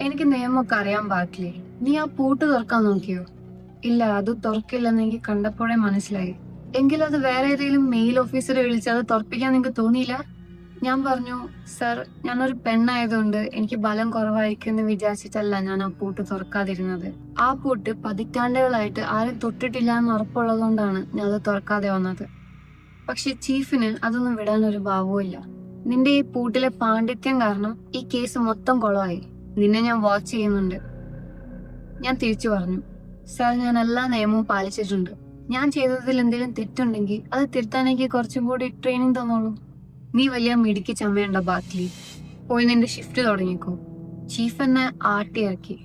എനിക്ക് നിയമമൊക്കെ അറിയാൻ ബാക്കില്ലേ. നീ ആ പൂട്ട് തുറക്കാൻ നോക്കിയോ? ഇല്ല, അത് തുറക്കില്ലെന്ന് എനിക്ക് കണ്ടപ്പോഴേ മനസ്സിലായി. എങ്കിൽ അത് വേറെ ഏതെങ്കിലും മെയിൽ ഓഫീസറെ വിളിച്ച് അത് തുറപ്പിക്കാൻ നിങ്ങൾക്ക് തോന്നിയില്ല? ഞാൻ പറഞ്ഞു, സർ, ഞാനൊരു പെണ്ണായതുകൊണ്ട് എനിക്ക് ബലം കുറവായിരിക്കും എന്ന് വിചാരിച്ചിട്ടല്ല ഞാൻ ആ പൂട്ട് തുറക്കാതിരുന്നത്. ആ പൂട്ട് പതിറ്റാണ്ടുകളായിട്ട് ആരും തൊട്ടിട്ടില്ല എന്ന് ഉറപ്പുള്ളതുകൊണ്ടാണ് ഞാൻ അത് തുറക്കാതെ വന്നത്. പക്ഷെ ചീഫിന് അതൊന്നും വിടാൻ ഒരു ഭാവവുമില്ല. നിന്റെ ഈ പൂട്ടിലെ പാണ്ഡിത്യം കാരണം ഈ കേസ് മൊത്തം കുളമായി. നിന്നെ ഞാൻ വാച്ച് ചെയ്യുന്നുണ്ട്. ഞാൻ തിരിച്ചു പറഞ്ഞു, സർ, ഞാൻ എല്ലാ നിയമവും പാലിച്ചിട്ടുണ്ട്. ഞാൻ ചെയ്തതിൽ എന്തെങ്കിലും തെറ്റുണ്ടെങ്കിൽ അത് തിരുത്താൻ എനിക്ക് കുറച്ചും കൂടി ട്രെയിനിങ് തന്നോളൂ. നീ വലിയ മിടുക്കി ചമയണ്ട ബാത്ലി. പോയി നിന്റെ ഷിഫ്റ്റ് തുടങ്ങിക്കോ. ചീഫ് എന്നെ ആട്ടിയിറക്കി.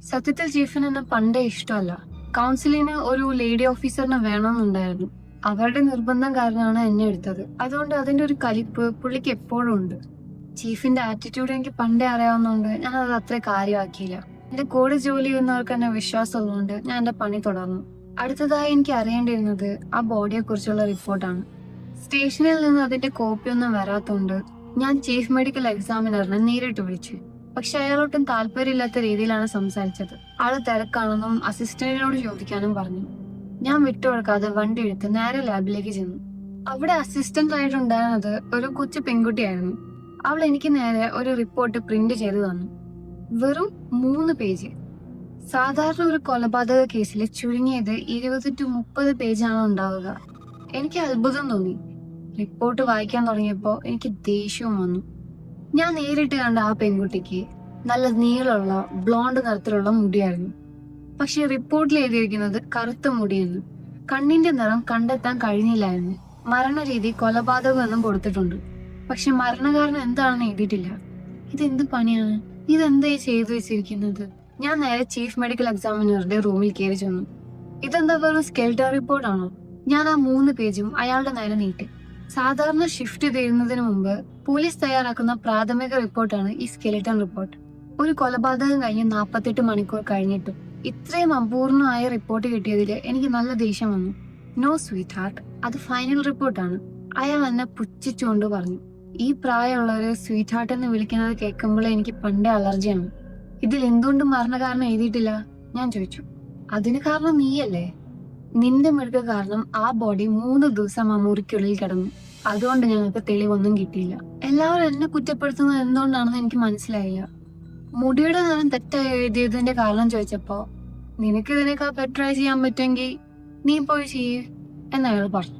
സത്യത്തിൽ ചീഫിന് എന്നെ പണ്ടേ ഇഷ്ടമല്ല. കൗൺസിലിന് ഒരു ലേഡി ഓഫീസറിനെ വേണമെന്നുണ്ടായിരുന്നു. അവരുടെ നിർബന്ധം കാരണമാണ് എന്നെ എടുത്തത്. അതുകൊണ്ട് അതിന്റെ ഒരു കലിപ്പ് പുള്ളിക്ക് എപ്പോഴും ഉണ്ട്. ചീഫിന്റെ ആറ്റിറ്റ്യൂഡ് എനിക്ക് പണ്ടേ അറിയാവുന്നതുകൊണ്ട് ഞാൻ അത് അത്ര കാര്യമാക്കിയില്ല. എന്റെ കൂടെ ജോലി ചെയ്യുന്നവർക്ക് എന്നെ വിശ്വാസമുള്ളതുകൊണ്ട് ഞാൻ എന്റെ പണി തുടർന്നു. അടുത്തതായി എനിക്ക് അറിയേണ്ടിയിരുന്നത് ആ ബോഡിയെ കുറിച്ചുള്ള റിപ്പോർട്ടാണ്. സ്റ്റേഷനിൽ നിന്ന് അതിന്റെ കോപ്പിയൊന്നും വരാത്തോണ്ട് ഞാൻ ചീഫ് മെഡിക്കൽ എക്സാമിനറിനെ നേരിട്ട് വിളിച്ചു. പക്ഷെ അയാളൊട്ടും താല്പര്യമില്ലാത്ത രീതിയിലാണ് സംസാരിച്ചത്. ആള് തിരക്കാണെന്നും അസിസ്റ്റന്റിനോട് ചോദിക്കാനും പറഞ്ഞു. ഞാൻ വിട്ടുകൊടുക്കാതെ വണ്ടി എടുത്ത് നേരെ ലാബിലേക്ക് ചെന്നു. അവിടെ അസിസ്റ്റന്റ് ആയിട്ടുണ്ടായിരുന്നത് ഒരു കൊച്ചു പെൺകുട്ടിയായിരുന്നു. അവൾ എനിക്ക് നേരെ ഒരു റിപ്പോർട്ട് പ്രിന്റ് ചെയ്ത് തന്നു. വെറും 3 പേജ്. സാധാരണ ഒരു കൊലപാതക കേസിൽ ചുരുങ്ങിയത് 20 to 30 പേജാണ് ഉണ്ടാവുക. എനിക്ക് അത്ഭുതം തോന്നി. റിപ്പോർട്ട് വായിക്കാൻ തുടങ്ങിയപ്പോൾ എനിക്ക് ദേഷ്യവും വന്നു. ഞാൻ നേരിട്ട് കണ്ട ആ പെൺകുട്ടിക്ക് നല്ല നീളമുള്ള ബ്ലോണ്ട് നിറത്തിലുള്ള മുടിയായിരുന്നു. പക്ഷെ റിപ്പോർട്ടിൽ എഴുതിയിരിക്കുന്നത് കറുത്ത മുടിയെന്ന്. കണ്ണിന്റെ നിറം കണ്ടെത്താൻ കഴിഞ്ഞില്ലായിരുന്നു. മരണരീതി കൊലപാതകം എന്നും കൊടുത്തിട്ടുണ്ട്. പക്ഷെ മരണകാരണം എന്താണെന്ന് എഴുതിയിട്ടില്ല. ഇതെന്ത് പണിയാണ്? ഇതെന്തായി ചെയ്തു വെച്ചിരിക്കുന്നത്? ഞാൻ നേരെ ചീഫ് മെഡിക്കൽ എക്സാമിനറുടെ റൂമിൽ കയറി ചെന്നു. ഇതെന്താ വെറും സ്കെൽറ്റൻ റിപ്പോർട്ടാണോ? ഞാൻ ആ 3 പേജും അയാളുടെ നേരെ നീട്ടി. സാധാരണ ഷിഫ്റ്റ് ചെയ്യുന്നതിന് മുമ്പ് പോലീസ് തയ്യാറാക്കുന്ന പ്രാഥമിക റിപ്പോർട്ടാണ് ഈ സ്കെലിറ്റൻ റിപ്പോർട്ട്. ഒരു കൊലപാതകം കഴിഞ്ഞ് 48 മണിക്കൂർ കഴിഞ്ഞിട്ടും ഇത്രയും അപൂർണമായ റിപ്പോർട്ട് കിട്ടിയതിൽ എനിക്ക് നല്ല ദേഷ്യം വന്നു. നോ സ്വീറ്റ് ഹാർട്ട്, അത് ഫൈനൽ റിപ്പോർട്ടാണ്. അയാൾ എന്നെ പുച്ഛിച്ചുകൊണ്ട് പറഞ്ഞു. ഈ പ്രായമുള്ളവരെ സ്വീറ്റ് ഹാർട്ട് എന്ന് വിളിക്കുന്നത് കേൾക്കുമ്പോൾ എനിക്ക് പണ്ടേ അലർജിയാണ്. ഇതിൽ എന്തുകൊണ്ട് മരണകാരണം എഴുതിയിട്ടില്ല? ഞാൻ ചോദിച്ചു. അതിന് കാരണം നീയല്ലേ. നിന്റെ മിടുക്ക് കാരണം ആ ബോഡി 3 ദിവസം ആ മുറിക്കുള്ളിൽ കിടന്നു. അതുകൊണ്ട് ഞങ്ങൾക്ക് തെളിവൊന്നും കിട്ടിയില്ല. എല്ലാവരും എന്നെ കുറ്റപ്പെടുത്തുന്നത് എന്തുകൊണ്ടാണെന്ന് എനിക്ക് മനസ്സിലായില്ല. മുടിയുടെ നിറം തെറ്റായി എഴുതിയതിന്റെ കാരണം ചോദിച്ചപ്പോ, നിനക്ക് ഇതിനേക്കാൾ ബെറ്ററായി ചെയ്യാൻ പറ്റുമെങ്കിൽ നീ പോയി ചെയ്യേ എന്നയാൾ പറഞ്ഞു.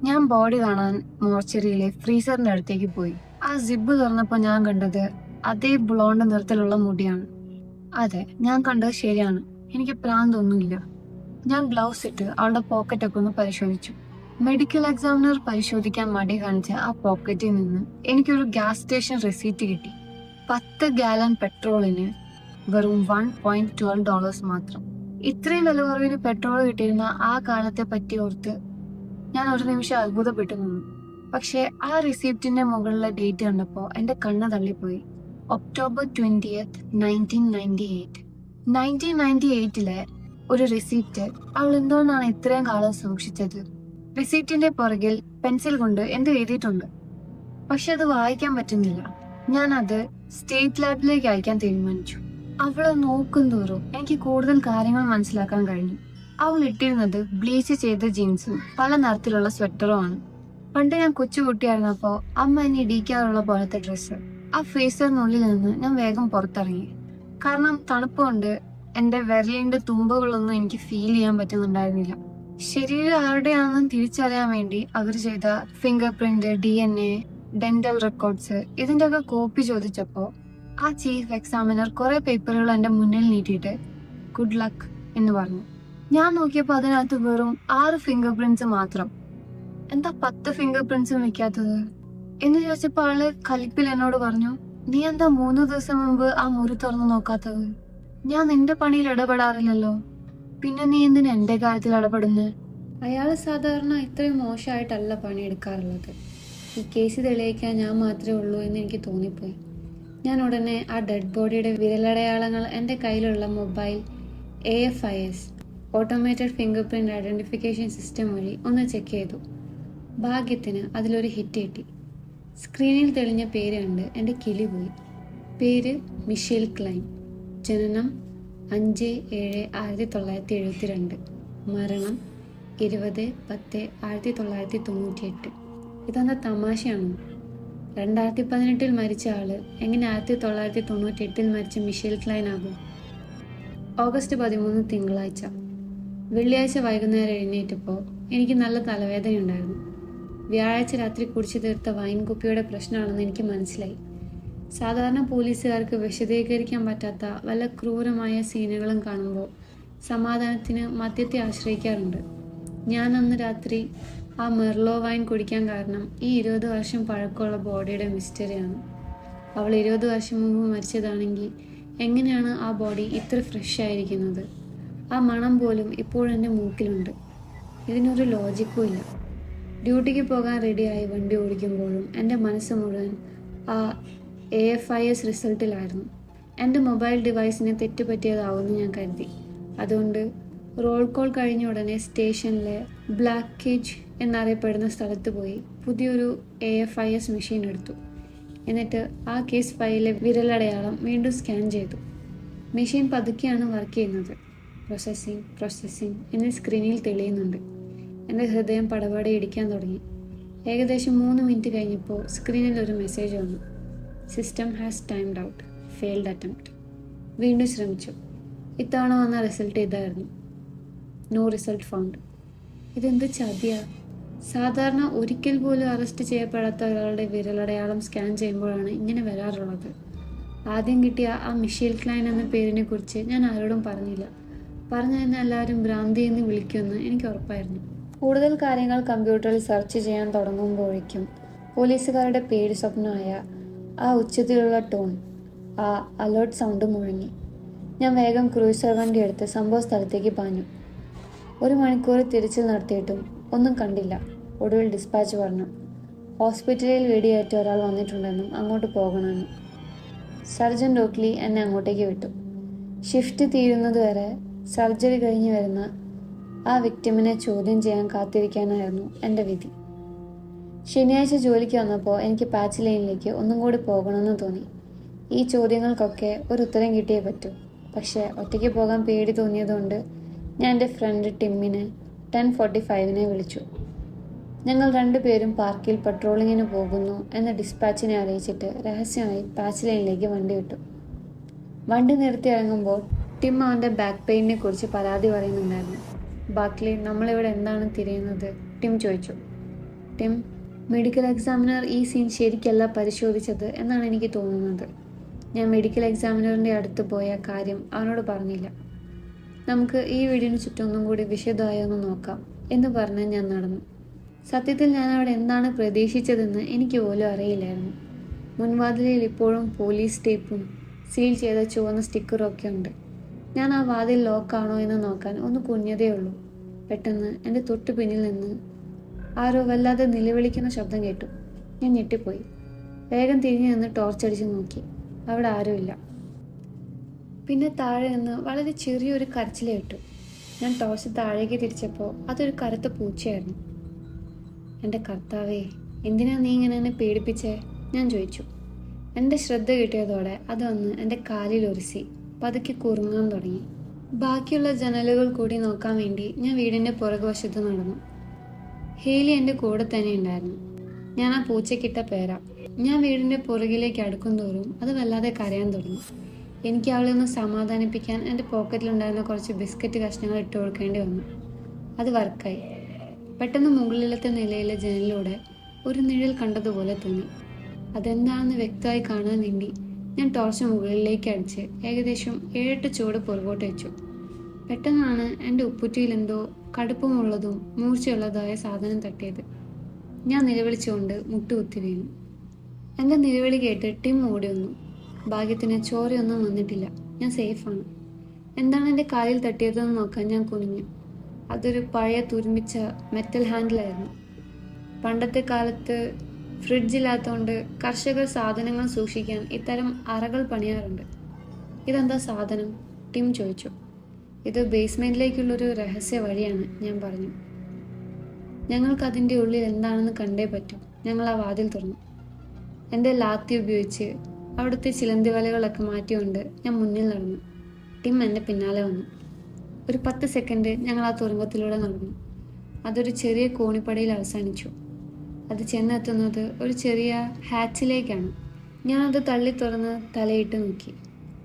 ഞാൻ ബോഡി കാണാൻ മോർച്ചറിയിലെ ഫ്രീസറിന്റെ അടുത്തേക്ക് പോയി. ആ സിബ് തുറന്നപ്പോ ഞാൻ കണ്ടത് അതേ ബ്ലോണ്ട് നിറത്തിലുള്ള മുടിയാണ്. അതെ, ഞാൻ കണ്ടത് ശരിയാണ്. എനിക്ക് പ്രാന്തൊന്നുമില്ല. ഞാൻ ഗ്ലൗസ് ഇട്ട് അവളുടെ പോക്കറ്റൊക്കെ ഒന്ന് പരിശോധിച്ചു. മെഡിക്കൽ എക്സാമിനർ പരിശോധിക്കാൻ മടി കാണിച്ച ആ പോക്കറ്റിൽ നിന്ന് എനിക്കൊരു ഗ്യാസ് സ്റ്റേഷൻ റെസീറ്റ് കിട്ടി. 10 ഗാലൻ പെട്രോളിന് വെറും $1.12 മാത്രം. ഇത്രയും വില കുറവിന് പെട്രോൾ കിട്ടിയിരുന്ന ആ കാലത്തെ പറ്റി ഓർത്ത് ഞാൻ ഒരു നിമിഷം അത്ഭുതപ്പെട്ടു നിന്നു. പക്ഷെ ആ റിസീപ്റ്റിന്റെ മുകളിലെ ഡേറ്റ് കണ്ടപ്പോ എന്റെ കണ്ണ് തള്ളിപ്പോയി. October 20th, 1998. 1998 ഒരു റിസീപ്റ്റ് അവൾ എന്തുകൊണ്ടാണ് ഇത്രയും കാലം സൂക്ഷിച്ചത്? റിസീപ്റ്റിന്റെ പുറകിൽ പെൻസിൽ കൊണ്ട് എന്ത് എഴുതിയിട്ടുണ്ട്. പക്ഷെ അത് വായിക്കാൻ പറ്റുന്നില്ല. ഞാൻ അത് സ്റ്റേറ്റ് ലാബിലേക്ക് അയക്കാൻ തീരുമാനിച്ചു. അവളെ നോക്കും തോറും എനിക്ക് കൂടുതൽ കാര്യങ്ങൾ മനസ്സിലാക്കാൻ കഴിഞ്ഞു. അവൾ ഇട്ടിരുന്നത് ബ്ലീച്ച് ചെയ്ത ജീൻസും പല നിറത്തിലുള്ള സ്വെറ്ററുമാണ്. പണ്ട് ഞാൻ കൊച്ചുകുട്ടിയായിരുന്നപ്പോ അമ്മ എന്നെ ഇടിക്കാറുള്ള പോലത്തെ ഡ്രസ്സ്. ആ ഫ്രീസറിനുള്ളിൽ നിന്ന് ഞാൻ വേഗം പുറത്തിറങ്ങി. കാരണം തണുപ്പ് കൊണ്ട് എന്റെ വിരലിന്റെ തുമ്പുകളൊന്നും എനിക്ക് ഫീൽ ചെയ്യാൻ പറ്റുന്നുണ്ടായിരുന്നില്ല. ശരീരം ആരുടെയാണെന്ന് തിരിച്ചറിയാൻ വേണ്ടി അവർ ചെയ്ത finger print, DNA, dental records, ഇതിന്റെ ഒക്കെ കോപ്പി ചോദിച്ചപ്പോ ആ ചീഫ് എക്സാമിനർ കുറെ പേപ്പറുകൾ എന്റെ മുന്നിൽ നീട്ടിയിട്ട് ഗുഡ് ലക്ക് എന്ന് പറഞ്ഞു. ഞാൻ നോക്കിയപ്പോ അതിനകത്ത് വെറും 6 ഫിംഗർ പ്രിന്റ്സ് മാത്രം. എന്താ 10 ഫിംഗർ പ്രിന്റ്സും വെക്കാത്തത് എന്ന് ചോദിച്ചപ്പോ ആള് കലിപ്പിൽ എന്നോട് പറഞ്ഞു, നീ എന്താ 3 ദിവസം മുമ്പ് ആ മുറി തുറന്നു നോക്കാത്തത്? ഞാൻ നിന്റെ പണിയിൽ ഇടപെടാറില്ലല്ലോ, പിന്നെ നീ എന്തിനാ എന്റെ കാര്യത്തിൽ ഇടപെടുന്നത്? അയാള് സാധാരണ ഇത്രയും മോശമായിട്ടല്ല പണിയെടുക്കാറുള്ളത്. ഈ കേസ് തെളിയിക്കാൻ ഞാൻ മാത്രമേ ഉള്ളൂ എന്ന് എനിക്ക് തോന്നിപ്പോയി. ഞാൻ ഉടനെ ആ ഡെഡ് ബോഡിയുടെ വിരലടയാളങ്ങൾ എൻ്റെ കയ്യിലുള്ള mobile AFIS automated finger print identification system വഴി ഒന്ന് ചെക്ക് ചെയ്തു. ഭാഗ്യത്തിന് അതിലൊരു ഹിറ്റ് കിട്ടി. സ്ക്രീനിൽ തെളിഞ്ഞ പേര് കണ്ട് എൻ്റെ കിളി പോയി. പേര് മിഷേൽ ക്ലൈൻ. ജനനം 5/7/1972. മരണം 20/10/1998. ഇതെന്താ തമാശയാണോ? 2018 മരിച്ച ആള് എങ്ങനെ 1998 മരിച്ച മിഷേൽ ക്ലൈൻ ആകും? ഓഗസ്റ്റ് 13 തിങ്കളാഴ്ച. വെള്ളിയാഴ്ച വൈകുന്നേരം എഴുന്നേറ്റപ്പോൾ എനിക്ക് നല്ല തലവേദന ഉണ്ടായിരുന്നു. വ്യാഴാഴ്ച രാത്രി കുടിച്ചു തീർത്ത വൈൻ കുപ്പിയുടെ പ്രശ്നമാണെന്ന് എനിക്ക് മനസ്സിലായി. സാധാരണ പോലീസുകാർക്ക് വിശദീകരിക്കാൻ പറ്റാത്ത വല്ല ക്രൂരമായ സീനുകളും കാണുമ്പോൾ സമാധാനത്തിന് മദ്യത്തെ ആശ്രയിക്കാറുണ്ട്. ഞാൻ അന്ന് രാത്രി ആ മെർലോ വൈൻ കുടിക്കാൻ കാരണം ഈ 20 വർഷം പഴക്കമുള്ള ബോഡിയുടെ മിസ്റ്ററിയാണ്. അവൾ 20 വർഷം മുമ്പ് മരിച്ചതാണെങ്കിൽ എങ്ങനെയാണ് ആ ബോഡി ഇത്ര ഫ്രഷ് ആയിരിക്കുന്നത്? ആ മണം പോലും ഇപ്പോഴും എൻ്റെ മൂക്കിലുണ്ട്. ഇതിനൊരു ലോജിക്കും ഇല്ല. ഡ്യൂട്ടിക്ക് പോകാൻ റെഡിയായി വണ്ടി ഓടിക്കുമ്പോഴും എൻ്റെ മനസ്സ് മുഴുവൻ ആ AFIS റിസൾട്ടിലായിരുന്നു. എൻ്റെ മൊബൈൽ ഡിവൈസിന് തെറ്റുപറ്റിയതാവുമെന്ന് ഞാൻ കരുതി. അതുകൊണ്ട് റോൾ കോൾ കഴിഞ്ഞ ഉടനെ സ്റ്റേഷനിലെ ബ്ലാക്ക് കേജ് എന്നറിയപ്പെടുന്ന സ്ഥലത്ത് പോയി പുതിയൊരു AFIS മെഷീൻ എടുത്തു. എന്നിട്ട് ആ കേസ് ഫയലിലെ വിരലടയാളം വീണ്ടും സ്കാൻ ചെയ്തു. മെഷീൻ പതുക്കെയാണ് വർക്ക് ചെയ്യുന്നത്. പ്രോസസ്സിംഗ് എന്ന സ്ക്രീനിൽ തെളിയുന്നുണ്ട്. എൻ്റെ ഹൃദയം പടപടെ ഇടിക്കാൻ തുടങ്ങി. ഏകദേശം 3 മിനിറ്റ് കഴിഞ്ഞപ്പോൾ സ്ക്രീനിൽ ഒരു മെസ്സേജ് വന്നു. System has timed out, failed attempt. വീണ്ടും ശ്രമിച്ചു. ഇത്തവണ വന്ന റിസൾട്ട് ഇതായിരുന്നു: നോ റിസൾട്ട് ഫൗണ്ട്. ഇതെന്ത് ചതിയാ! സാധാരണ ഒരിക്കൽ പോലും അറസ്റ്റ് ചെയ്യപ്പെടാത്ത ഒരാളുടെ വിരലടയാളം സ്കാൻ ചെയ്യുമ്പോഴാണ് ഇങ്ങനെ വരാറുള്ളത്. ആദ്യം കിട്ടിയ ആ മിഷേൽ ക്ലൈൻ എന്ന പേരിനെ കുറിച്ച് ഞാൻ ആരോടും പറഞ്ഞില്ല. പറഞ്ഞു തന്നെ എല്ലാവരും ഭ്രാന്തി എന്ന് വിളിക്കുമെന്ന് എനിക്ക് ഉറപ്പായിരുന്നു. കൂടുതൽ കാര്യങ്ങൾ കമ്പ്യൂട്ടറിൽ സെർച്ച് ചെയ്യാൻ തുടങ്ങുമ്പോഴേക്കും പോലീസുകാരുടെ പേടി സ്വപ്നമായ ആ ഉച്ചത്തിലുള്ള ടോൺ, ആ അലേർട്ട് സൗണ്ട് മുഴങ്ങി. ഞാൻ വേഗം ക്രൂസർ വണ്ടി എടുത്ത് സംഭവ സ്ഥലത്തേക്ക് പാഞ്ഞു. 1 മണിക്കൂർ തിരച്ചിൽ നടത്തിയിട്ടും ഒന്നും കണ്ടില്ല. ഒടുവിൽ ഡിസ്പാച്ച് പറഞ്ഞു ഹോസ്പിറ്റലിൽ വെടിയേറ്റ ഒരാൾ വന്നിട്ടുണ്ടെന്നും അങ്ങോട്ട് പോകണമെന്നും. സർജൻ ഡോക്ലി എന്നെ അങ്ങോട്ടേക്ക് വിട്ടു. ഷിഫ്റ്റ് തീരുന്നതുവരെ സർജറി കഴിഞ്ഞ് വരുന്ന ആ വിക്ടിമിനെ ചോദ്യം ചെയ്യാൻ കാത്തിരിക്കാനായിരുന്നു എൻ്റെ വിധി. ശനിയാഴ്ച ജോലിക്ക് വന്നപ്പോൾ എനിക്ക് പാച്ച് ലൈനിലേക്ക് ഒന്നും കൂടി പോകണമെന്ന് തോന്നി. ഈ ചോദ്യങ്ങൾക്കൊക്കെ ഒരു ഉത്തരം കിട്ടിയേ പറ്റൂ. പക്ഷേ ഒറ്റയ്ക്ക് പോകാൻ പേടി തോന്നിയതുകൊണ്ട് ഞാൻ എൻ്റെ ഫ്രണ്ട് ടിമ്മിനെ 10:45 വിളിച്ചു. ഞങ്ങൾ 2 പേരും പാർക്കിൽ പട്രോളിങ്ങിന് പോകുന്നു എന്ന് ഡിസ്പാച്ചിനെ അറിയിച്ചിട്ട് രഹസ്യമായി പാച്ച് ലൈനിലേക്ക് വണ്ടി വിട്ടു. വണ്ടി നിർത്തി ഇറങ്ങുമ്പോൾ ടിം അവൻ്റെ ബാക്ക് പെയിനെ കുറിച്ച് പരാതി പറയുന്നുണ്ടായിരുന്നു. ബാക്ക്ലി, നമ്മളിവിടെ എന്താണ് തിരയുന്നത്? ടിം ചോദിച്ചു. ടിം, മെഡിക്കൽ എക്സാമിനർ ഈ സീൻ ശരിക്കല്ല പരിശോധിച്ചത് എന്നാണ് എനിക്ക് തോന്നുന്നത്. ഞാൻ മെഡിക്കൽ എക്സാമിനറിൻ്റെ അടുത്ത് പോയ കാര്യം അവനോട് പറഞ്ഞില്ല. നമുക്ക് ഈ വീടിന് ചുറ്റും ഒന്നും കൂടി വിശദമായി ഒന്ന് നോക്കാം എന്ന് പറഞ്ഞ് ഞാൻ നടന്നു. സത്യത്തിൽ ഞാൻ അവിടെ എന്താണ് പ്രതീക്ഷിച്ചതെന്ന് എനിക്ക് പോലും അറിയില്ലായിരുന്നു. മുൻവാതിലിൽ ഇപ്പോഴും പോലീസ് ടേപ്പും സീൽ ചെയ്ത ചുവന്ന സ്റ്റിക്കറും ഒക്കെ ഉണ്ട്. ഞാൻ ആ വാതിൽ ലോക്കാണോ എന്ന് നോക്കാൻ ഒന്ന് കുഞ്ഞതേ ഉള്ളൂ. പെട്ടെന്ന് എൻ്റെ തൊട്ടു പിന്നിൽ നിന്ന് ആരോ വല്ലാതെ നിലവിളിക്കുന്ന ശബ്ദം കേട്ടു. ഞാൻ ഞെട്ടിപ്പോയി. വേഗം തിരിഞ്ഞു നിന്ന് ടോർച്ചടിച്ച് നോക്കി. അവിടെ ആരുമില്ല. പിന്നെ താഴെ നിന്ന് വളരെ ചെറിയൊരു കരച്ചിൽ കേട്ടു. ഞാൻ ടോർച്ച് താഴേക്ക് തിരിച്ചപ്പോൾ അതൊരു കറുത്ത പൂച്ചയായിരുന്നു. എൻ്റെ കർത്താവേ, എന്തിനാ നീ ഇങ്ങനെ എന്നെ പേടിപ്പിച്ചേ? ഞാൻ ചോദിച്ചു. എൻ്റെ ശ്രദ്ധ കിട്ടിയതോടെ അത് വന്ന് എൻ്റെ കാലിൽ ഒരസി പതുക്കെ കുറുങ്ങാൻ തുടങ്ങി. ബാക്കിയുള്ള ജനലുകൾ കൂടി നോക്കാൻ വേണ്ടി ഞാൻ വീടിൻ്റെ പുറകുവശത്ത് നടന്നു. ഹേലി എൻ്റെ കൂടെ തന്നെ ഉണ്ടായിരുന്നു. ഞാൻ ആ പൂച്ചക്കിട്ട പേരാ. ഞാൻ വീടിൻ്റെ പുറകിലേക്ക് അടുക്കും തോറും അത് വല്ലാതെ കരയാൻ തുടങ്ങി. എനിക്ക് അവളെ ഒന്ന് സമാധാനിപ്പിക്കാൻ എൻ്റെ പോക്കറ്റിലുണ്ടായിരുന്ന കുറച്ച് ബിസ്ക്കറ്റ് കഷ്ണങ്ങൾ ഇട്ട് കൊടുക്കേണ്ടി വന്നു. അത് വർക്കായി. പെട്ടെന്ന് മുകളിലത്തെ നിലയിലെ ജനലിലൂടെ ഒരു നിഴൽ കണ്ടതുപോലെ തോന്നി. അതെന്താണെന്ന് വ്യക്തമായി കാണാൻ വേണ്ടി ഞാൻ ടോർച്ച് മുകളിലേക്ക് അടിച്ച് ഏകദേശം 7-8 ചുവട് പുറകോട്ട് വെച്ചു. പെട്ടെന്നാണ് എൻ്റെ ഉപ്പുറ്റിയിൽ എന്തോ കടുപ്പമുള്ളതും മൂർച്ചയുള്ളതായ സാധനം തട്ടിയത്. ഞാൻ നിലവിളിച്ചുകൊണ്ട് മുട്ടുകുത്തി വീണു. എൻ്റെ നിലവിളി കേട്ട് ടിം ഓടി വന്നു. ഭാഗ്യത്തിന് ചോരയൊന്നും വന്നിട്ടില്ല. ഞാൻ സേഫാണ്. എന്താണ് എൻ്റെ കാലിൽ തട്ടിയതെന്ന് നോക്കാൻ ഞാൻ കുനിഞ്ഞു. അതൊരു പഴയ തുരുമ്പിച്ച മെറ്റൽ ഹാൻഡിലായിരുന്നു. പണ്ടത്തെ കാലത്ത് ഫ്രിഡ്ജില്ലാത്തതുകൊണ്ട് കർഷകർ സാധനങ്ങൾ സൂക്ഷിക്കാൻ ഇത്തരം അറകൾ പണിയാറുണ്ട്. ഇതെന്താ സാധനം? ടിം ചോദിച്ചു. ഇത് ബേസ്മെൻറ്റിലേക്കുള്ളൊരു രഹസ്യ വഴിയാണ്, ഞാൻ പറഞ്ഞു. ഞങ്ങൾക്കതിൻ്റെ ഉള്ളിൽ എന്താണെന്ന് കണ്ടേ പറ്റൂ. ഞങ്ങൾ ആ വാതിൽ തുറന്നു. എൻ്റെ ലാത്തി ഉപയോഗിച്ച് അവിടുത്തെ ചിലന്തി വലകളൊക്കെ മാറ്റിക്കൊണ്ട് ഞാൻ മുന്നിൽ നടന്നു. ടിം എൻ്റെ പിന്നാലെ വന്നു. ഒരു 10 സെക്കൻഡ് ഞങ്ങൾ ആ തുരങ്കത്തിലൂടെ നടന്നു. അതൊരു ചെറിയ കോണിപ്പടിയിൽ അവസാനിച്ചു. അത് ചെന്നെത്തുന്നത് ഒരു ചെറിയ ഹാച്ചിലേക്കാണ്. ഞാനത് തള്ളി തുറന്ന് തലയിട്ട് നോക്കി.